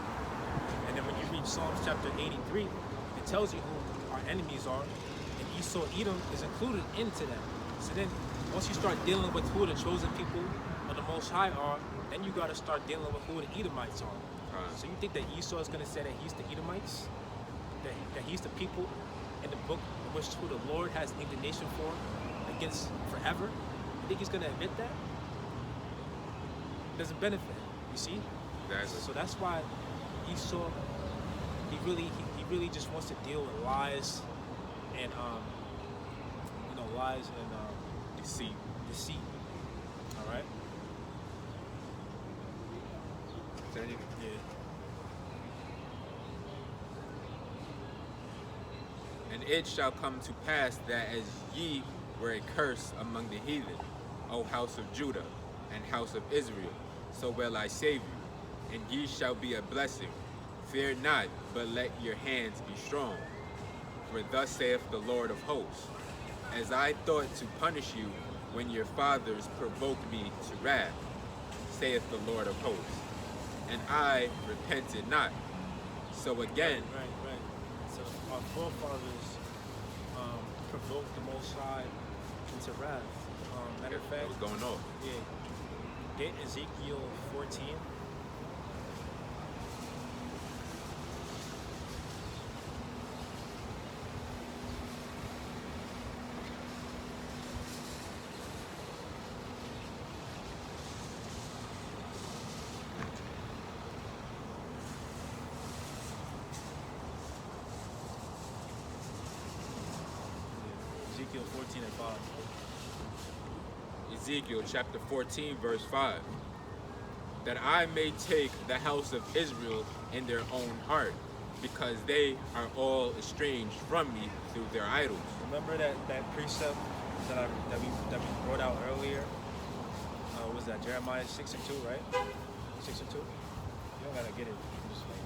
Speaker 1: And then when you read Psalms chapter 83, it tells you who our enemies are. And Esau, Edom is included into that. So then once you start dealing with who the chosen people of the Most High are, then you got to start dealing with who the Edomites are.
Speaker 2: Right.
Speaker 1: So you think that Esau is going to say that he's the Edomites? That he's the people in the book in which who the Lord has indignation for against forever? You think he's going to admit that? It doesn't benefit him, you see?
Speaker 2: Exactly.
Speaker 1: So that's why Esau, he really just wants to deal with lies and lies and deceit. All right.
Speaker 2: Continue.
Speaker 1: Yeah.
Speaker 2: And it shall come to pass that as ye were a curse among the heathen, O house of Judah and house of Israel, so will I save you, and ye shall be a blessing. Fear not, but let your hands be strong. For thus saith the Lord of hosts, as I thought to punish you when your fathers provoked me to wrath, saith the Lord of hosts, and I repented not. So again,
Speaker 1: Right. So our forefathers provoked the Most High into wrath. Matter of fact,
Speaker 2: what's going on?
Speaker 1: yeah. Get Ezekiel 14. Ezekiel 14 and 5.
Speaker 2: Ezekiel chapter 14, verse 5. That I may take the house of Israel in their own heart, because they are all estranged from me through their idols.
Speaker 1: Remember that precept that we brought out earlier? Was that Jeremiah 6 and 2, right? 6 and 2? You don't gotta get it. I'm just like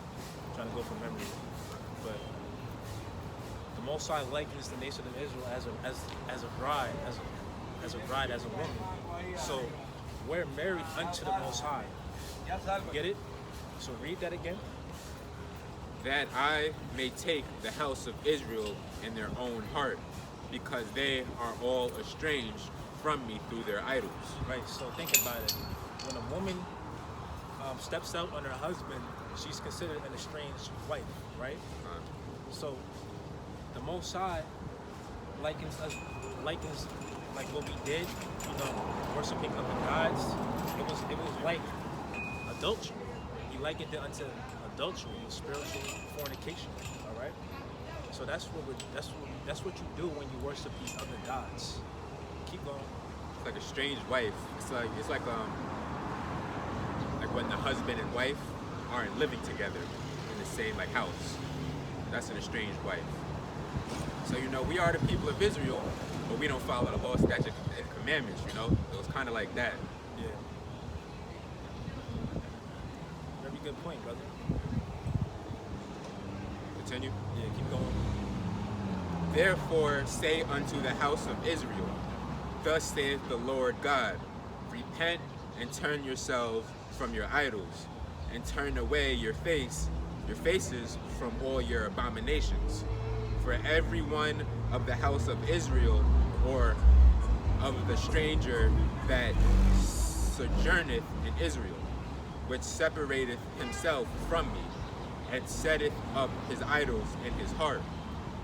Speaker 1: trying to go from memory. But the Most High likens the nation of Israel as a bride, as a woman. So we're married unto the Most High. Get it? So read that again.
Speaker 2: That I may take the house of Israel in their own heart, because they are all estranged from me through their idols.
Speaker 1: Right. So think about it. When a woman steps out on her husband, she's considered an estranged wife, right?
Speaker 2: Uh,
Speaker 1: So the Most High likens like what we did, worshiping other gods. It was like adultery. He likened it unto adultery, spiritual fornication. All right. So that's what you do when you worship these other gods. Keep going.
Speaker 2: it's like a strange wife. It's like when the husband and wife aren't living together in the same like house. That's an estranged wife. So we are the people of Israel, but we don't follow the law, statute, and commandments. It was kind of like that.
Speaker 1: Yeah. Very good point, brother.
Speaker 2: Continue.
Speaker 1: Yeah, keep going.
Speaker 2: Therefore say unto the house of Israel, thus saith the Lord God, repent and turn yourselves from your idols, and turn away your faces from all your abominations. For every one of the house of Israel, or of the stranger that sojourneth in Israel, which separateth himself from me, and setteth up his idols in his heart,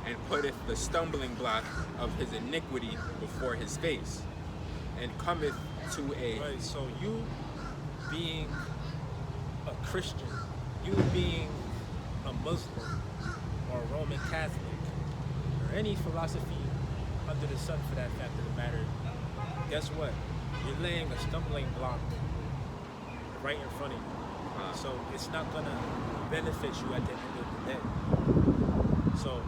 Speaker 2: and putteth the stumbling block of his iniquity before his face, and cometh to a...
Speaker 1: Right, so you being a Christian, you being a Muslim or a Roman Catholic, or any philosophy under the sun for that fact of the matter, guess what? You're laying a stumbling block right in front of you. So it's not gonna benefit you at the end of the day. So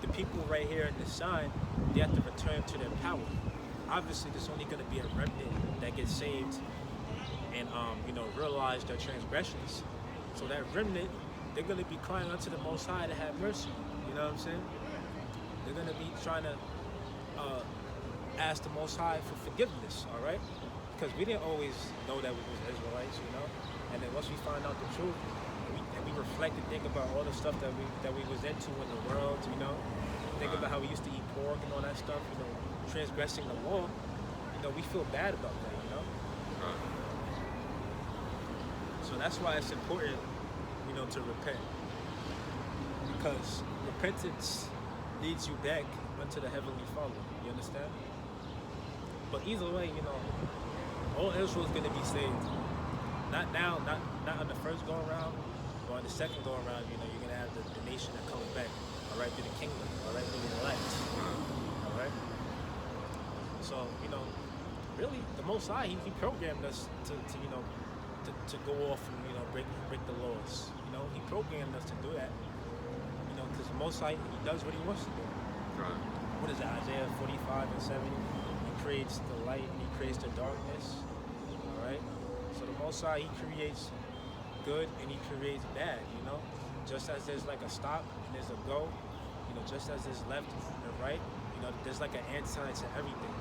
Speaker 1: the people right here in this sign, they have to return to their power. Obviously, there's only gonna be a remnant that gets saved and realize their transgressions. So that remnant, they're gonna be crying unto the Most High to have mercy. You know what I'm saying? They're gonna be trying to ask the Most High for forgiveness. All right? Because we didn't always know that we was Israelites, And then once we find out the truth, and we reflect and think about all the stuff that we was into in the world, think about how we used to eat pork and all that stuff, transgressing the law, we feel bad about that, So that's why it's important, to repent. Because repentance leads you back unto the Heavenly Father. You understand? But either way, all Israel is going to be saved. Not now, not on the first go around, but on the second go around, you're going to have the nation that comes back, all right, through the kingdom, all right, through the elect, all right? So, really, the Most High, he programmed us to go off and, break the laws. He programmed us to do that, because the Most High, he does what he wants to do.
Speaker 2: Right.
Speaker 1: What is that, Isaiah 45 and 7? He creates the light and he creates the darkness, all right? So the Most High, he creates good and he creates bad, Just as there's like a stop and there's a go, just as there's left and right, there's like an answer to everything.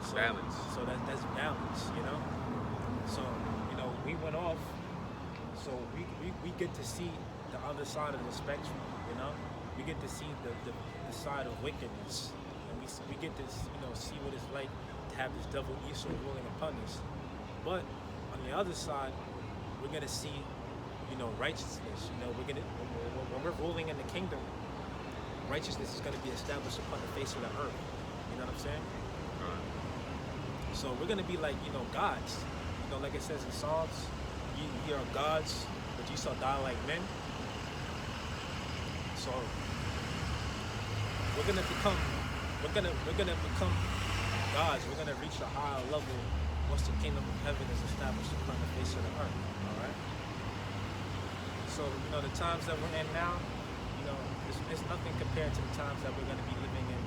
Speaker 1: So,
Speaker 2: Balance.
Speaker 1: So that's balance, So, we went off, so we get to see the other side of the spectrum, We get to see the side of wickedness. And we get to, see what it's like to have this double Esau ruling upon us. But on the other side, we're gonna see, righteousness. When we're ruling in the kingdom, righteousness is gonna be established upon the face of the earth. You know what I'm saying? So we're gonna be like, gods. Like it says in Psalms, ye are gods, but you shall die like men. So we're gonna become gods. We're gonna reach a higher level once the kingdom of heaven is established upon the face of the earth. All right. So the times that we're in now, it's nothing compared to the times that we're gonna be living in,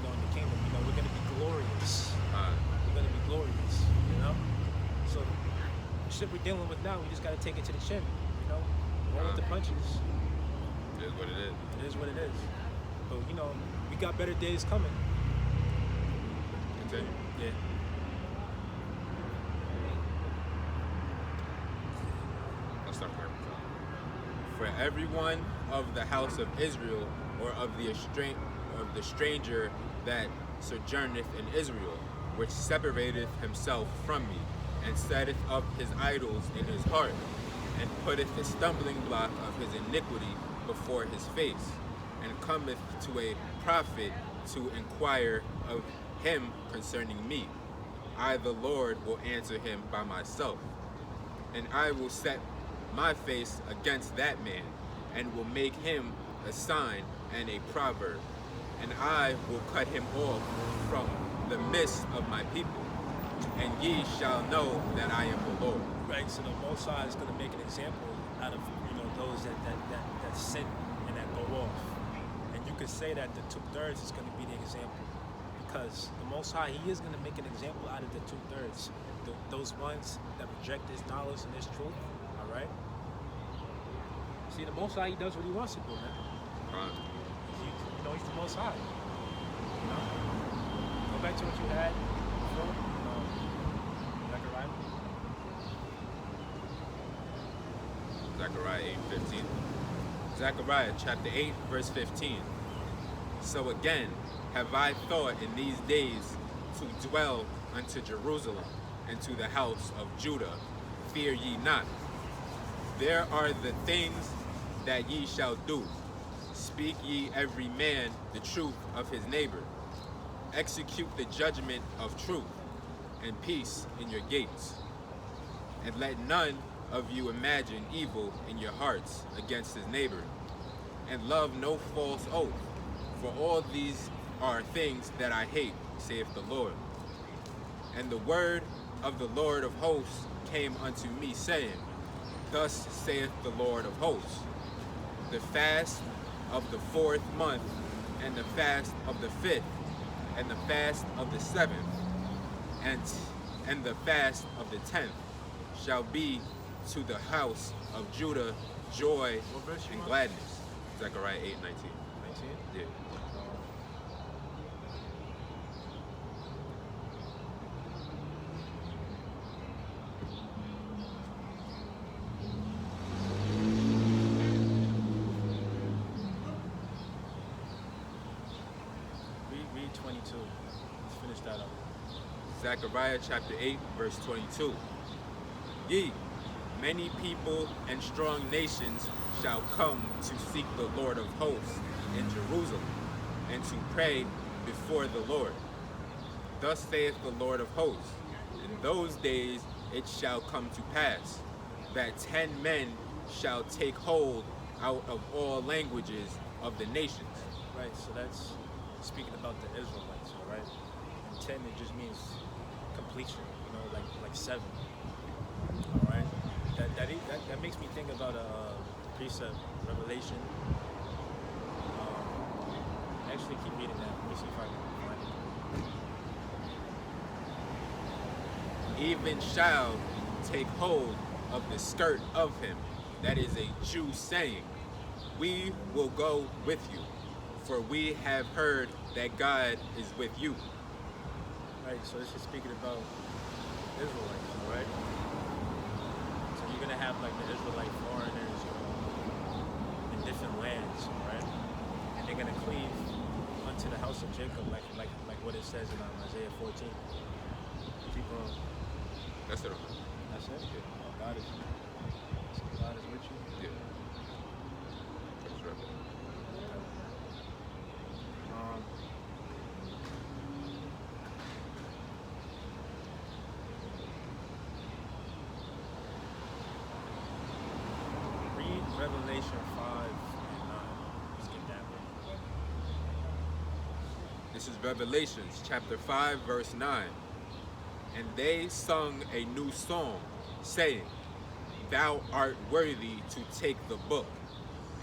Speaker 1: in the kingdom. We're gonna be glorious. We're gonna be glorious. So the shit we're dealing with now, we just gotta take it to the chin. Roll with the punches.
Speaker 2: It is what it is.
Speaker 1: It is what it is. But we got better days coming.
Speaker 2: Continue.
Speaker 1: Yeah.
Speaker 2: Let's start there. For every one of the house of Israel, or of the stranger that sojourneth in Israel, which separateth himself from me, and setteth up his idols in his heart, and putteth the stumbling block of his iniquity before his face, and cometh to a prophet to inquire of him concerning me. I, the Lord, will answer him by myself. And I will set my face against that man, and will make him a sign and a proverb. And I will cut him off from the midst of my people, and ye shall know that I am the Lord.
Speaker 1: Right, so the Most High is going to make an example out of those that sin and that go off. And you could say that the 2/3 is going to be the example, because the Most High, He is going to make an example out of the 2/3. Those ones that reject His knowledge and His truth. All right. See, the Most High, He does what He wants to do, man. He's the Most High. Go back to what you had before.
Speaker 2: Zechariah 8:15. Zechariah chapter 8, verse 15. So again have I thought in these days to dwell unto Jerusalem and to the house of Judah. Fear ye not. There are the things that ye shall do. Speak ye every man the truth of his neighbor. Execute the judgment of truth and peace in your gates. And let none of you imagine evil in your hearts against his neighbor. And love no false oath. For all these are things that I hate, saith the Lord. And the word of the Lord of hosts came unto me, saying, Thus saith the Lord of hosts, the fast of the 4th month, and the fast of the 5th, and the fast of the 7th, and the fast of the 10th shall be to the house of Judah joy and gladness. Zechariah 8:19.
Speaker 1: 19?
Speaker 2: Yeah.
Speaker 1: Read 22. Let's finish that up.
Speaker 2: Zechariah chapter 8, verse 22. Ye, many people and strong nations shall come to seek the Lord of hosts in Jerusalem, and to pray before the Lord. Thus saith the Lord of hosts, in those days it shall come to pass, that 10 men shall take hold out of all languages of the nations.
Speaker 1: Right, so that's speaking about the Israelites, all right? And 10, it just means completion, like 7. All right? That makes me think about a precept, Revelation. Actually, keep reading that. Let me see if I can find it.
Speaker 2: Even shall take hold of the skirt of him. That is a Jew saying, we will go with you, for we have heard that God is with you.
Speaker 1: Right, so this is speaking about Israelites, all right? So you're going to have like the Israelite foreigners in different lands, all right? And they're going to cleave unto the house of Jacob, like what it says in Isaiah 14. Keep going.
Speaker 2: That's it.
Speaker 1: That's it? Oh, God is with you?
Speaker 2: Yeah. That's right.
Speaker 1: Read Revelation 5 and 9. Let's get that one.
Speaker 2: This is Revelations chapter 5, verse 9. And they sung a new song, saying, Thou art worthy to take the book,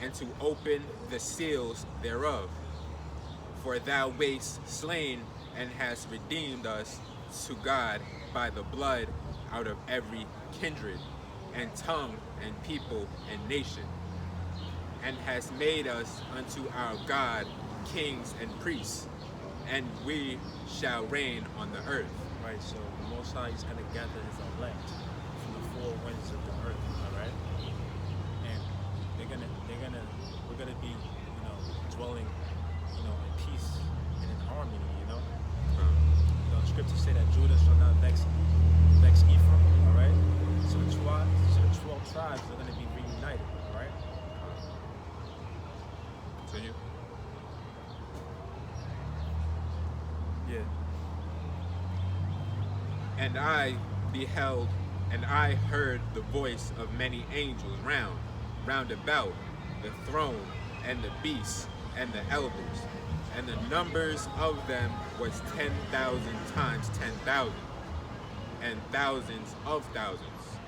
Speaker 2: and to open the seals thereof. For thou wast slain, and hast redeemed us to God by the blood out of every kindred, and tongue, and people, and nation, and hast made us unto our God kings and priests, and we shall reign on the earth.
Speaker 1: Right, so the Most High is going to gather His elect from the 4 winds of the earth, all right? And we're gonna be, dwelling, in peace and in harmony, the scriptures say that Judah shall not vex Ephraim. All right. So the 12 tribes are going to be reunited. All right.
Speaker 2: Continue.
Speaker 1: Yeah.
Speaker 2: And I beheld, and I heard the voice of many angels round about the throne, and the beasts, and the elders, and the numbers of them was 10,000 times 10,000, and thousands of thousands,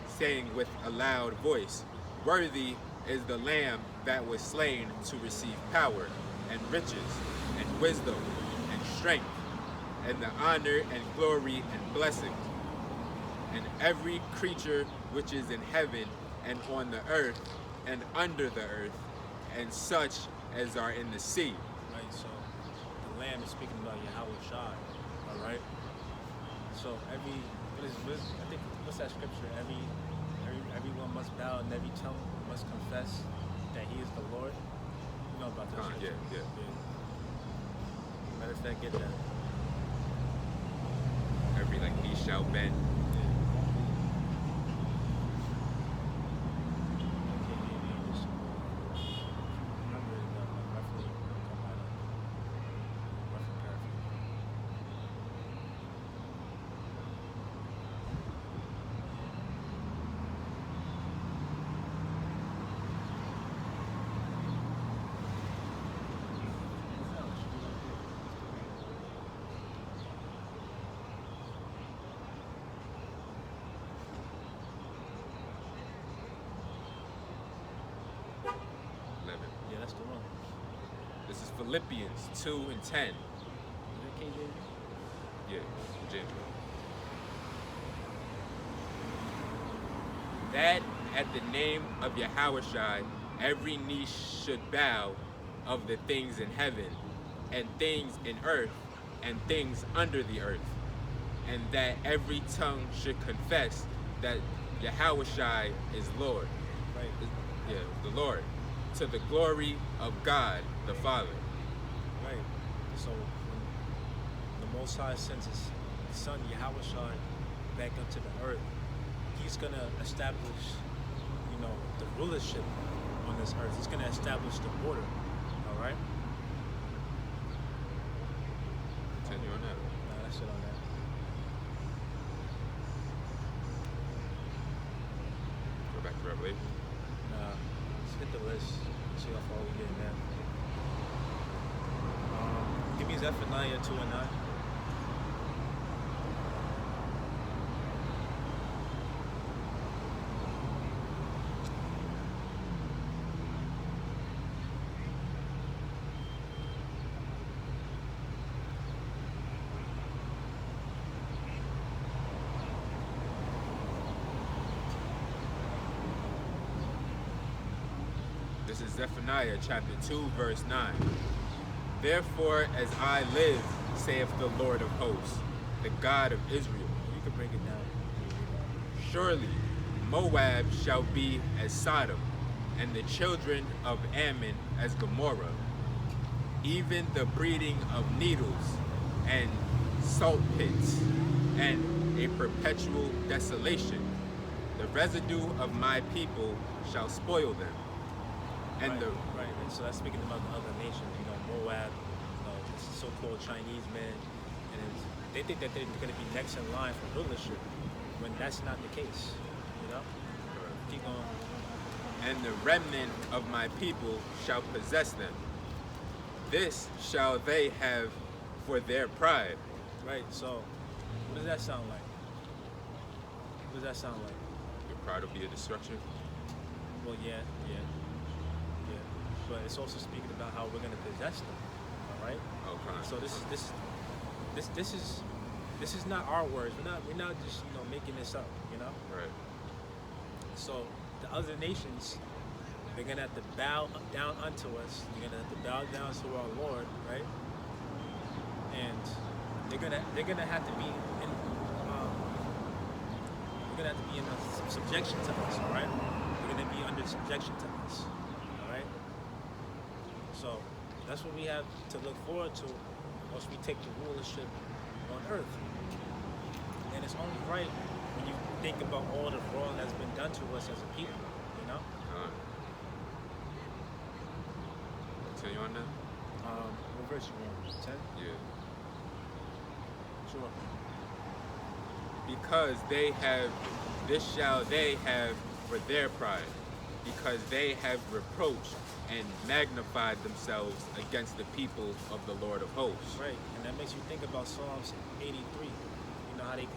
Speaker 2: saying with a loud voice, Worthy is the Lamb that was slain to receive power, and riches, and wisdom, and strength, and the honor, and glory, and blessing. And every creature which is in heaven, and on the earth, and under the earth, and such as are in the sea.
Speaker 1: Right. So the Lamb is speaking about Yahweh Shai. All right. So I think what's that scripture? Everyone must bow and every tongue must confess that He is the Lord. You know about that scripture?
Speaker 2: Yeah.
Speaker 1: Matter of fact, get that.
Speaker 2: Every knee shall bend.
Speaker 1: Yeah, that's the one.
Speaker 2: This is Philippians 2 and 10.
Speaker 1: Is that KJ?
Speaker 2: Yeah, Virginia. That at the name of Yahushua, every knee should bow, of the things in heaven, and things in earth, and things under the earth, and that every tongue should confess that Yahushua is Lord.
Speaker 1: Right.
Speaker 2: Yeah, the Lord, to the glory of God the Father.
Speaker 1: Right. So when the Most High sends His Son Yahushua back up to the earth, He's gonna establish, the rulership on this earth. He's gonna establish the order. All right.
Speaker 2: Continue on that.
Speaker 1: Nah, that's it on that.
Speaker 2: Go back to Revelation.
Speaker 1: Nah, let's hit the list. See how far we get now. Give me Zephaniah 2 and 9.
Speaker 2: This is Zephaniah chapter 2, verse 9. Therefore, as I live, saith the Lord of hosts, the God of Israel,
Speaker 1: You can break it down.
Speaker 2: surely Moab shall be as Sodom, and the children of Ammon as Gomorrah, even the breeding of needles and salt pits, and a perpetual desolation. The residue of my people shall spoil them. And
Speaker 1: right. And so that's speaking about the other nations, Moab, this so-called Chinese men, and they think that they're going to be next in line for rulership, when that's not the case. Keep going.
Speaker 2: and the remnant of my people shall possess them. This shall they have for their pride.
Speaker 1: Right. So, what does that sound like? What does that sound like?
Speaker 2: Your pride will be a destruction.
Speaker 1: Well, yeah. But it's also speaking about how we're going to possess them. All right.
Speaker 2: Oh, fine.
Speaker 1: So this is not our words. We're not just making this up.
Speaker 2: Right.
Speaker 1: So the other nations, they're gonna have to bow down unto us. They're gonna have to bow down to our Lord, right? And they're gonna have to be in subjection to us. All right. They're gonna be under subjection to us. All right. So that's what we have to look forward to once we take the rulership on earth. And it's only right when you think about all the wrong that's been done to us as a people, you know?
Speaker 2: Continue on that?
Speaker 1: What verse you want? 10?
Speaker 2: Yeah.
Speaker 1: Sure.
Speaker 2: Because this shall they have for their pride, because they have reproached and magnified themselves against the people of the Lord of hosts.
Speaker 1: Right, and that makes you think about Psalms 83. You know how they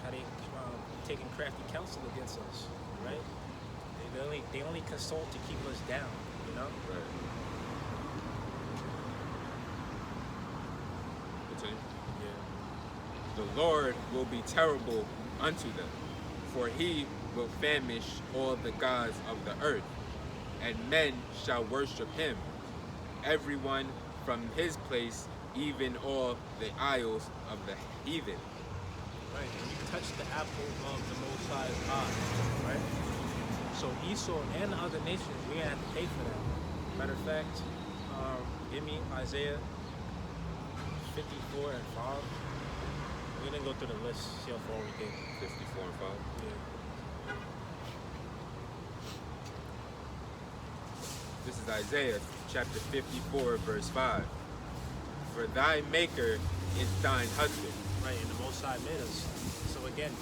Speaker 1: taking crafty counsel against us, right? They only consult to keep us down, you know?
Speaker 2: Right. Continue.
Speaker 1: Yeah.
Speaker 2: The Lord will be terrible unto them, for he will famish all the gods of the earth, and men shall worship him, everyone from his place, even all the isles of the heathen.
Speaker 1: Right, and you touch the apple of the Most High's eye, right? So Esau and the other nations, we're gonna have to pay for that. Matter of fact, give me Isaiah 54 and 5. We're gonna go through the list, see how far we get.
Speaker 2: 54 and 5.
Speaker 1: Yeah.
Speaker 2: This is Isaiah chapter 54, verse 5. For thy maker is thine husband.
Speaker 1: Right, and the Most High made us. So again,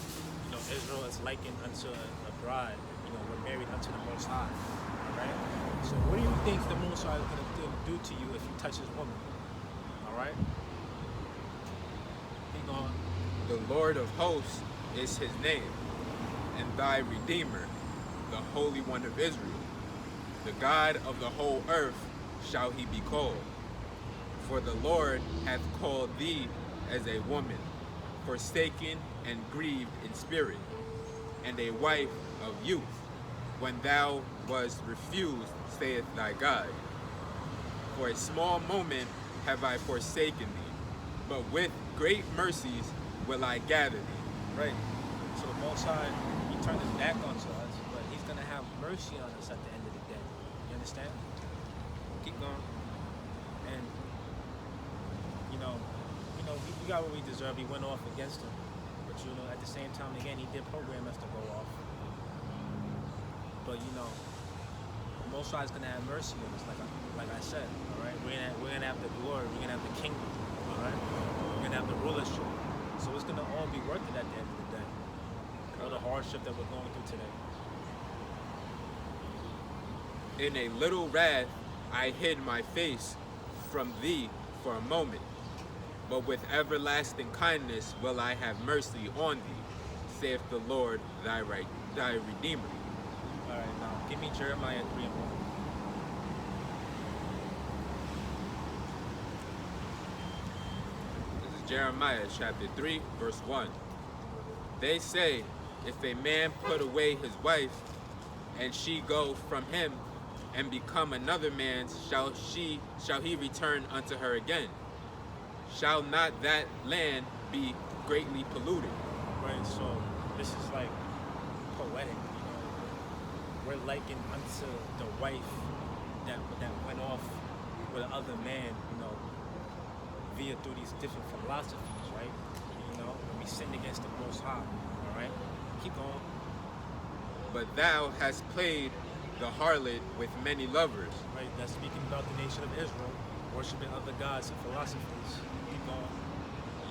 Speaker 1: you know, Israel is likened unto a bride. You know, we're married unto the Most High. All right. So what do you think the Most High is gonna do to you if you touch His woman? All right. Keep going.
Speaker 2: The Lord of hosts is his name, and thy Redeemer, the Holy One of Israel. The God of the whole earth shall he be called. For the Lord hath called thee as a woman, forsaken and grieved in spirit, and a wife of youth, when thou wast refused, saith thy God. For a small moment have I forsaken thee, but with great mercies will I gather thee.
Speaker 1: Right. So the Most High, He turned His back onto us, but He's gonna have mercy on us at the end of the day. You understand? Keep going. And we got what we deserve. We went off against Him, but at the same time, again, He did program us to go off. But the Most High is gonna have mercy on us, like I said. All right. We're gonna have the glory. We're gonna have the kingdom. All right. We're gonna have the rulership. So it's gonna all be worth it at the end of the day. All the hardship that we're going through today.
Speaker 2: In a little wrath I hid my face from thee for a moment, but with everlasting kindness will I have mercy on thee, saith the Lord thy Redeemer.
Speaker 1: All right, now give me Jeremiah 3 and 1.
Speaker 2: Jeremiah chapter 3, verse 1. They say, if a man put away his wife, and she go from him, and become another man's, shall he return unto her again? Shall not that land be greatly polluted?
Speaker 1: Right, so this is like poetic, We're likened unto the wife that went off with another man, via through these different philosophies, right? When we sinned against the Most High, all right? Keep going.
Speaker 2: But thou hast played the harlot with many lovers.
Speaker 1: Right, that's speaking about the nation of Israel, worshiping other gods and philosophies. Keep going.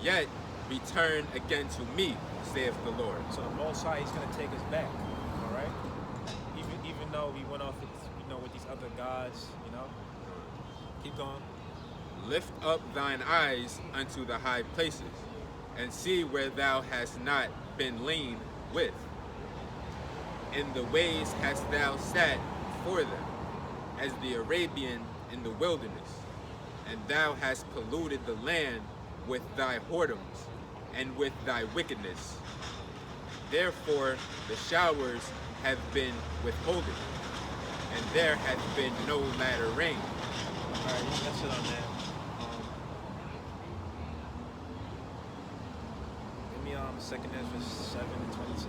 Speaker 2: Yet return again to me, saith the Lord.
Speaker 1: So the Most High is going to take us back, all right? Even though we went off with these other gods, Keep going.
Speaker 2: Lift up thine eyes unto the high places, and see where thou hast not been lean with. In the ways hast thou sat for them, as the Arabian in the wilderness, and thou hast polluted the land with thy whoredoms, and with thy wickedness. Therefore the showers have been withholden, and there hath been no latter rain.
Speaker 1: All right, that's it on that. Give me 2nd Ezra 7 and 26.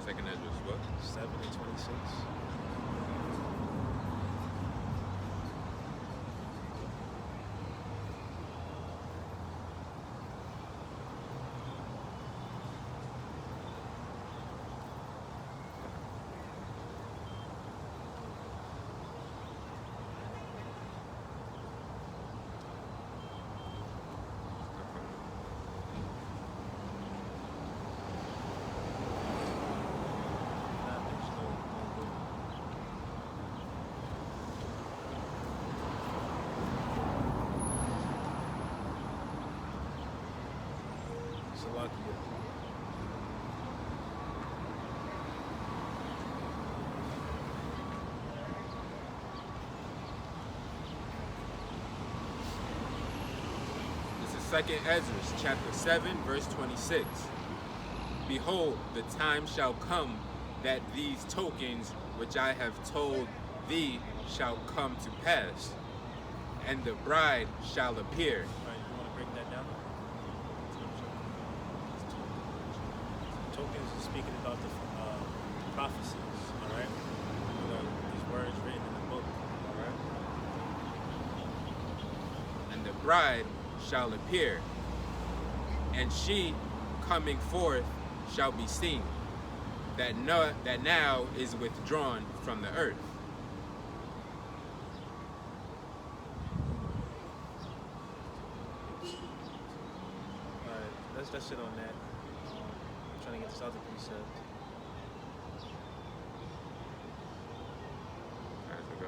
Speaker 2: 2nd Ezra what?
Speaker 1: 7 and 26. Salakia.
Speaker 2: This is 2nd Ezra, chapter 7, verse 26. Behold, the time shall come that these tokens which I have told thee shall come to pass, and the bride shall appear.
Speaker 1: Right, you want to break that down? Tokens is speaking about the prophecies, all right? These words written in the book, all right?
Speaker 2: And the bride shall appear, and she coming forth shall be seen, that now is withdrawn from the earth.
Speaker 1: All right, let's sit on that. I'm trying to get this other precept.
Speaker 2: Alright, so go.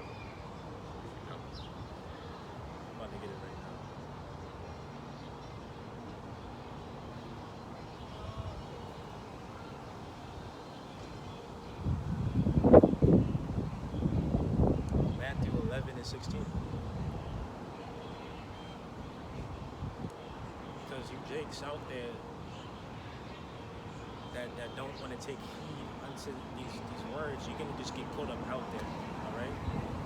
Speaker 1: I'm about to get it right now. Matthew 11 and 16. Because you jakes out there that don't want to take heed unto these words, you're gonna just get caught up out there, all right?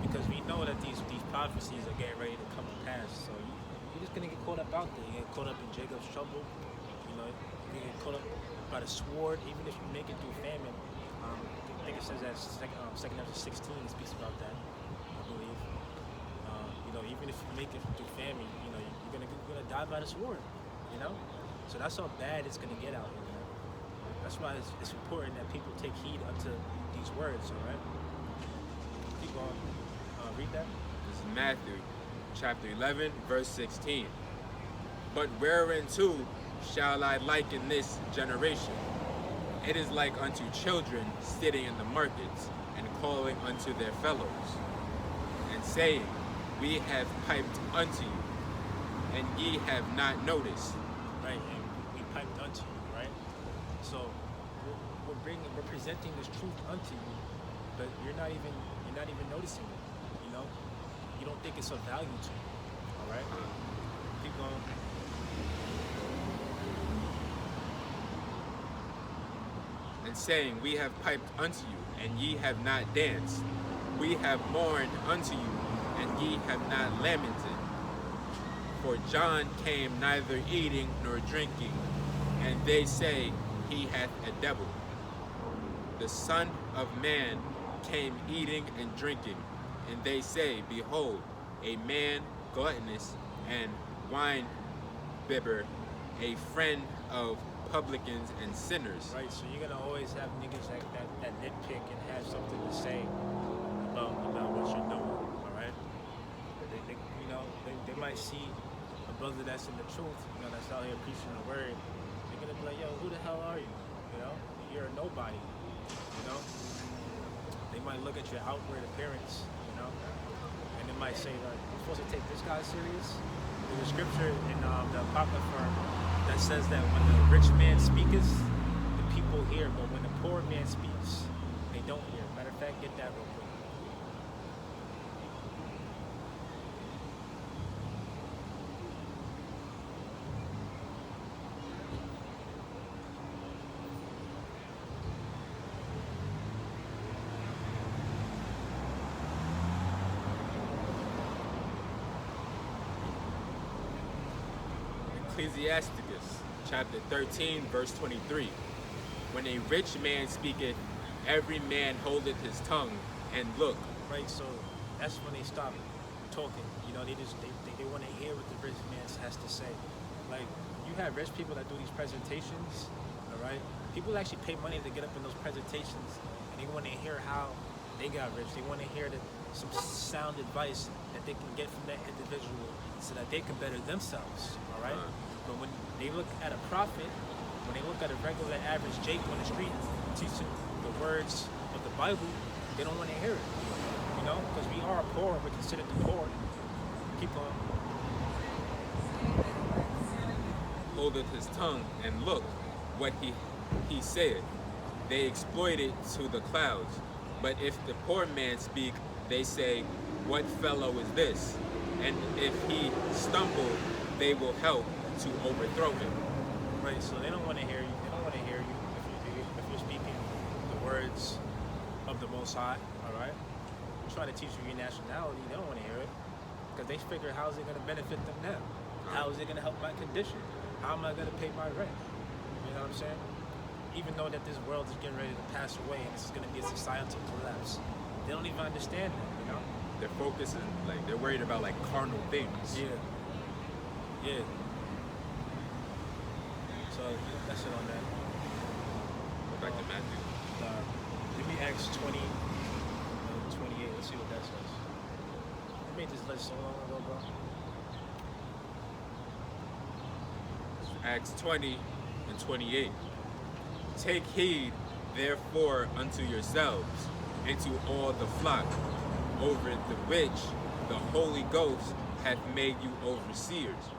Speaker 1: Because we know that these prophecies are getting ready to come to pass, so you're just gonna get caught up out there. You get caught up in Jacob's trouble, you know. You get caught up by the sword, even if you make it through famine. I think it says that second Ezra 16 speaks about that, I believe. You know, even if you make it through famine, you know, you're gonna die by the sword, you know. So that's how bad it's gonna get out here, man. That's why it's important that people take heed unto these words, all right? Keep going. Read that.
Speaker 2: This is Matthew chapter 11, verse 16. But whereunto shall I liken this generation? It is like unto children sitting in the markets and calling unto their fellows, and saying, We have piped unto you, and ye have not noticed.
Speaker 1: Right, and we piped unto you, right? So we're presenting this truth unto you, but you're not even noticing it. You know, you don't think it's of value to you. All right, keep going.
Speaker 2: And saying, We have piped unto you, and ye have not danced. We have mourned unto you, and ye have not lamented. For John came neither eating nor drinking, and they say, He hath a devil. The Son of Man came eating and drinking, and they say, Behold, a man gluttonous and wine-bibber, a friend of publicans and sinners.
Speaker 1: Right, so you're gonna always have niggas that nitpick and have something to say about what you're doing. All right, they might see a brother that's in the truth, you know, that's out here preaching the word. They're gonna be like, Yo, who the hell are you? You know, you're a nobody. You know, they might look at your outward appearance, you know, and they might say, like, you're supposed to take this guy serious. There's a scripture in the Apocrypha that says that when the rich man speaketh, the people hear, but when the poor man speaks, they don't hear. Matter of fact, get that real quick.
Speaker 2: Ecclesiasticus chapter 13, verse 23. When a rich man speaketh, every man holdeth his tongue, and look.
Speaker 1: Right, so that's when they stop talking. You know, they want to hear what the rich man has to say. Like, you have rich people that do these presentations, all right? People actually pay money to get up in those presentations, and they want to hear how they got rich. They want to hear some sound advice that they can get from that individual so that they can better themselves, all right? But when they look at a prophet, when they look at a regular average Jake on the street teaching the words of the Bible, they don't want to hear it, you know? Because we are poor and we're considered the poor. Keep on.
Speaker 2: holdeth his tongue, and look what he saith. They exploit it to the clouds. But if the poor man speak, they say, what fellow is this? And if he stumble, they will help to overthrow him.
Speaker 1: Right, so they don't want to hear you. They don't want to hear you if you're speaking the words of the Most High. All right, trying to teach you your nationality. They don't want to hear it because they figure, how's it going to benefit them now? How is it going to help my condition? How am I going to pay my rent? You know what I'm saying? Even though that this world is getting ready to pass away and this is going to be a societal collapse, they don't even understand that. You know,
Speaker 2: Their focus is like they're worried about like carnal things.
Speaker 1: yeah. So that's it on that.
Speaker 2: Back to Matthew.
Speaker 1: Give me Acts 20, 28. Let's see what that says. I made this list so long ago, bro.
Speaker 2: Acts 20 and 28. Take heed, therefore, unto yourselves and to all the flock, over the which the Holy Ghost hath made you overseers,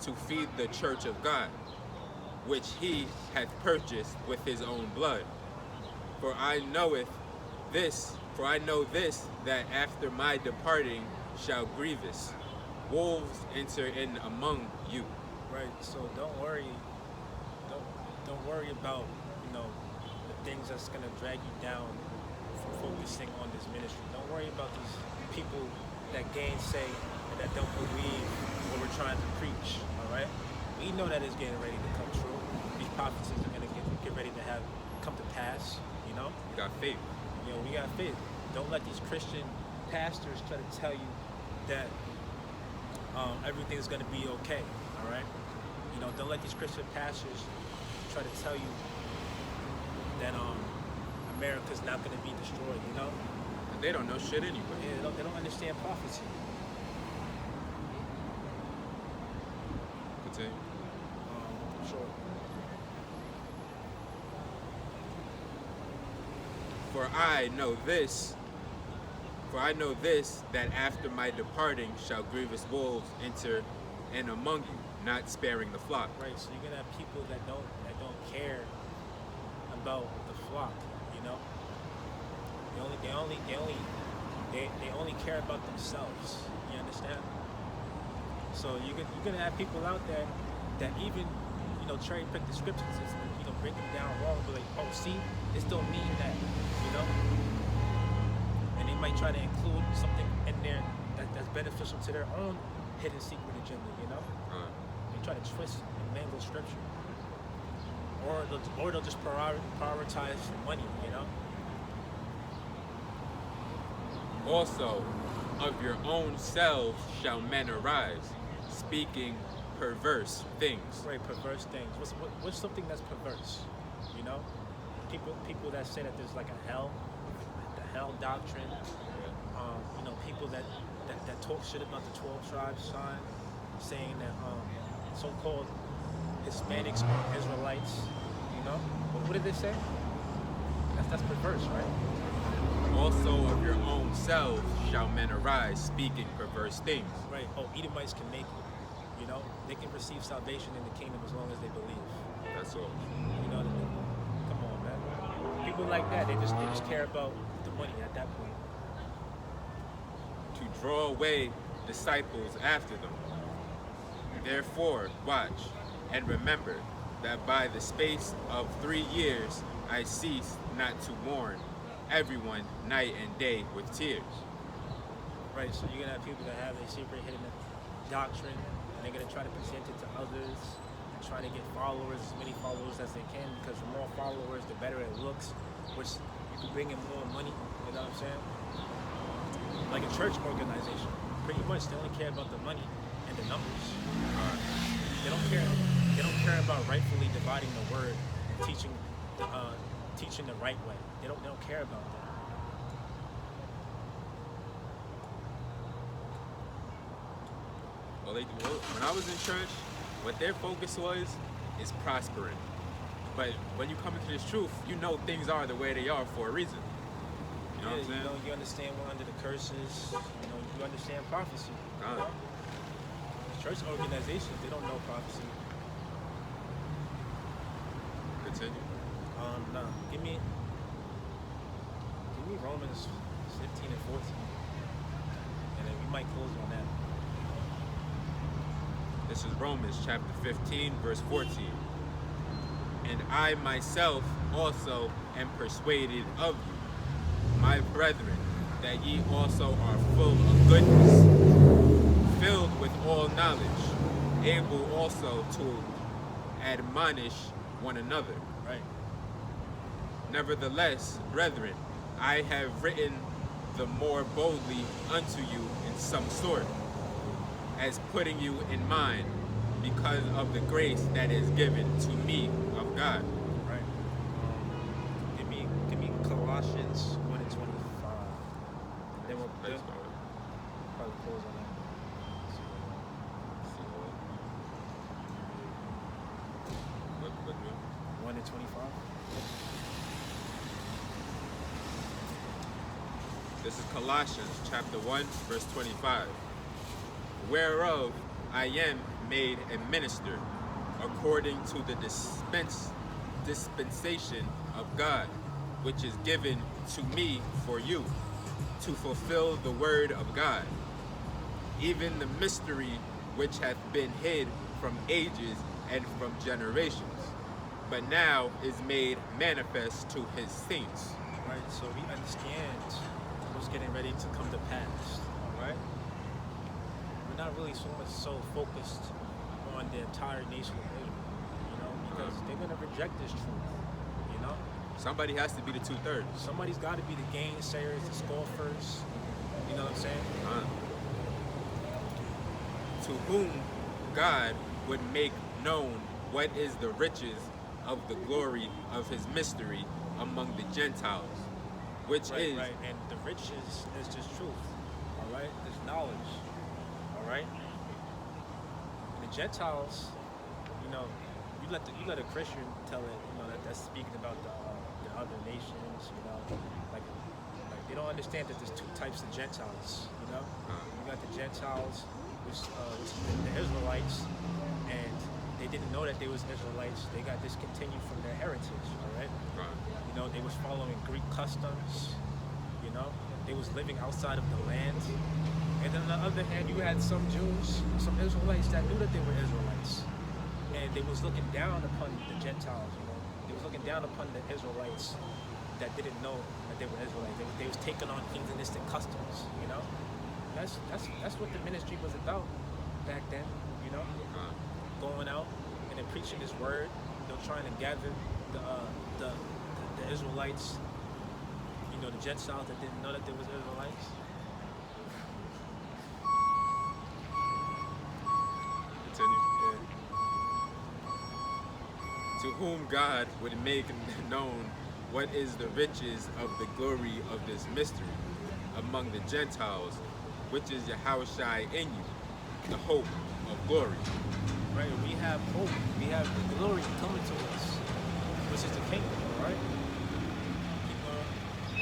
Speaker 2: to feed the church of God, which he hath purchased with his own blood. For I know this, that after my departing shall grievous wolves enter in among you.
Speaker 1: Right. So don't worry. Don't worry about the things that's gonna drag you down from focusing on this ministry. Don't worry about these people that gainsay and that don't believe what we're trying to preach. All right. We know that it's getting ready to come true. These prophecies are gonna get ready to come to pass. You know.
Speaker 2: We got faith.
Speaker 1: We got faith. Don't let these Christian pastors try to tell you that everything's gonna be okay. All right. Don't let these Christian pastors try to tell you that America's not gonna be destroyed.
Speaker 2: And they don't know shit anyway.
Speaker 1: Yeah, they don't understand prophecy.
Speaker 2: Continue.
Speaker 1: Sure.
Speaker 2: For I know this, that after my departing shall grievous wolves enter in among you, not sparing the flock.
Speaker 1: Right. So you're gonna have people that don't care about the flock. They only care about themselves. You understand? So you're gonna have people out there that even cherry pick the scriptures, break them down wrong, but like, oh, see, this don't mean that, and they might try to include something in there that's beneficial to their own hidden secret agenda, They try to twist and mangle scripture, or they'll just prioritize money,
Speaker 2: Also, of your own selves shall men arise, speaking perverse things.
Speaker 1: Right, perverse things. What's something that's perverse? People that say that there's like a hell, the hell doctrine. People that talk shit about the 12 tribes sign, saying that so-called Hispanics are Israelites. What did they say? That's perverse, right?
Speaker 2: Also of your own selves shall men arise, speaking perverse things.
Speaker 1: Right. Oh, Edomites can make it. They can receive salvation in the kingdom as long as they believe.
Speaker 2: That's all.
Speaker 1: Come on, man. People like that, they just care about the money at that point.
Speaker 2: To draw away disciples after them. Therefore, watch and remember that by the space of 3 years I cease not to warn everyone night and day with tears.
Speaker 1: Right, so you're gonna have people that have a secret hidden doctrine, and they're gonna try to present it to others, and try to get followers, as many followers as they can, because the more followers, the better it looks, which you can bring in more money, you know what I'm saying? Like a church organization, pretty much, they only care about the money and the numbers. They don't care about rightfully dividing the word and teaching the right way. They don't care about that.
Speaker 2: Well, when I was in church, what their focus was is prospering. But when you come into this truth, things are the way they are for a reason. You know what I'm saying?
Speaker 1: You understand we're under the curses. You understand prophecy. Church organizations, they don't know prophecy.
Speaker 2: Continue.
Speaker 1: No, give me Romans 15 and 14, and then we might close on that.
Speaker 2: This is Romans chapter 15, verse 14. And I myself also am persuaded of you, my brethren, that ye also are full of goodness, filled with all knowledge, able also to admonish one another.
Speaker 1: Right.
Speaker 2: Nevertheless, brethren, I have written the more boldly unto you in some sort, as putting you in mind, because of the grace that is given to me of God.
Speaker 1: Right. Give me Colossians 1 and 25. Then we'll
Speaker 2: Let's
Speaker 1: probably close on that.
Speaker 2: What new?
Speaker 1: 1 and 25.
Speaker 2: This is Colossians chapter 1, verse 25. Whereof I am made a minister according to the dispensation of God, which is given to me for you, to fulfill the word of God, even the mystery which hath been hid from ages and from generations, but now is made manifest to his saints.
Speaker 1: Right. So we understand what's getting ready to come to pass. All right. We're not really so much so focused on the entire nation of Israel, because they're gonna reject this truth.
Speaker 2: Somebody has to be the 2/3.
Speaker 1: Somebody's got to be the gainsayers, the scoffers. You know what I'm saying?
Speaker 2: To whom God would make known what is the riches of the glory of his mystery among the Gentiles, which
Speaker 1: Right,
Speaker 2: is
Speaker 1: right. And the riches is just truth. All right, there's knowledge. All right. And the Gentiles, you let a Christian tell it. That's speaking about the other nations. Like they don't understand that there's two types of Gentiles. You got the Gentiles, which is the Israelites, and they didn't know that they was Israelites. They got discontinued from their heritage. All right. They was following Greek customs. They was living outside of the land. And then on the other hand, you had some Jews, some Israelites that knew that they were Israelites, and they was looking down upon the Gentiles. They was looking down upon the Israelites that didn't know that they were Israelites. They was taking on heathenistic customs. That's what the ministry was about back then. Going out and then preaching His word. Trying to gather the Israelites. The Gentiles that didn't know that they was Israelites.
Speaker 2: Continue. To whom God would make known what is the riches of the glory of this mystery among the Gentiles, which is Yahushua in you, the hope of glory.
Speaker 1: Right, we have hope. We have the glory coming to us, which is the kingdom, all right?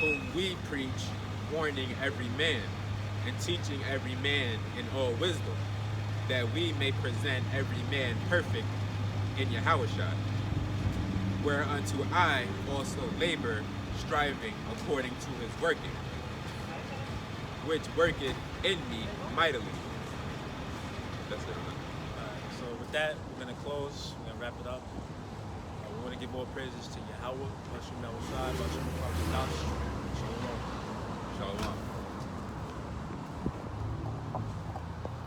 Speaker 2: Whom we preach, warning every man, and teaching every man in all wisdom, that we may present every man perfect in Yahushua, whereunto I also labor, striving according to his working, which worketh in me mightily. That's it.
Speaker 1: So with that, we're going to close. We're going to wrap it up. We want to give all praises to Yahweh, Hashem Yahushua, Hashem Shalom.
Speaker 2: Shalom.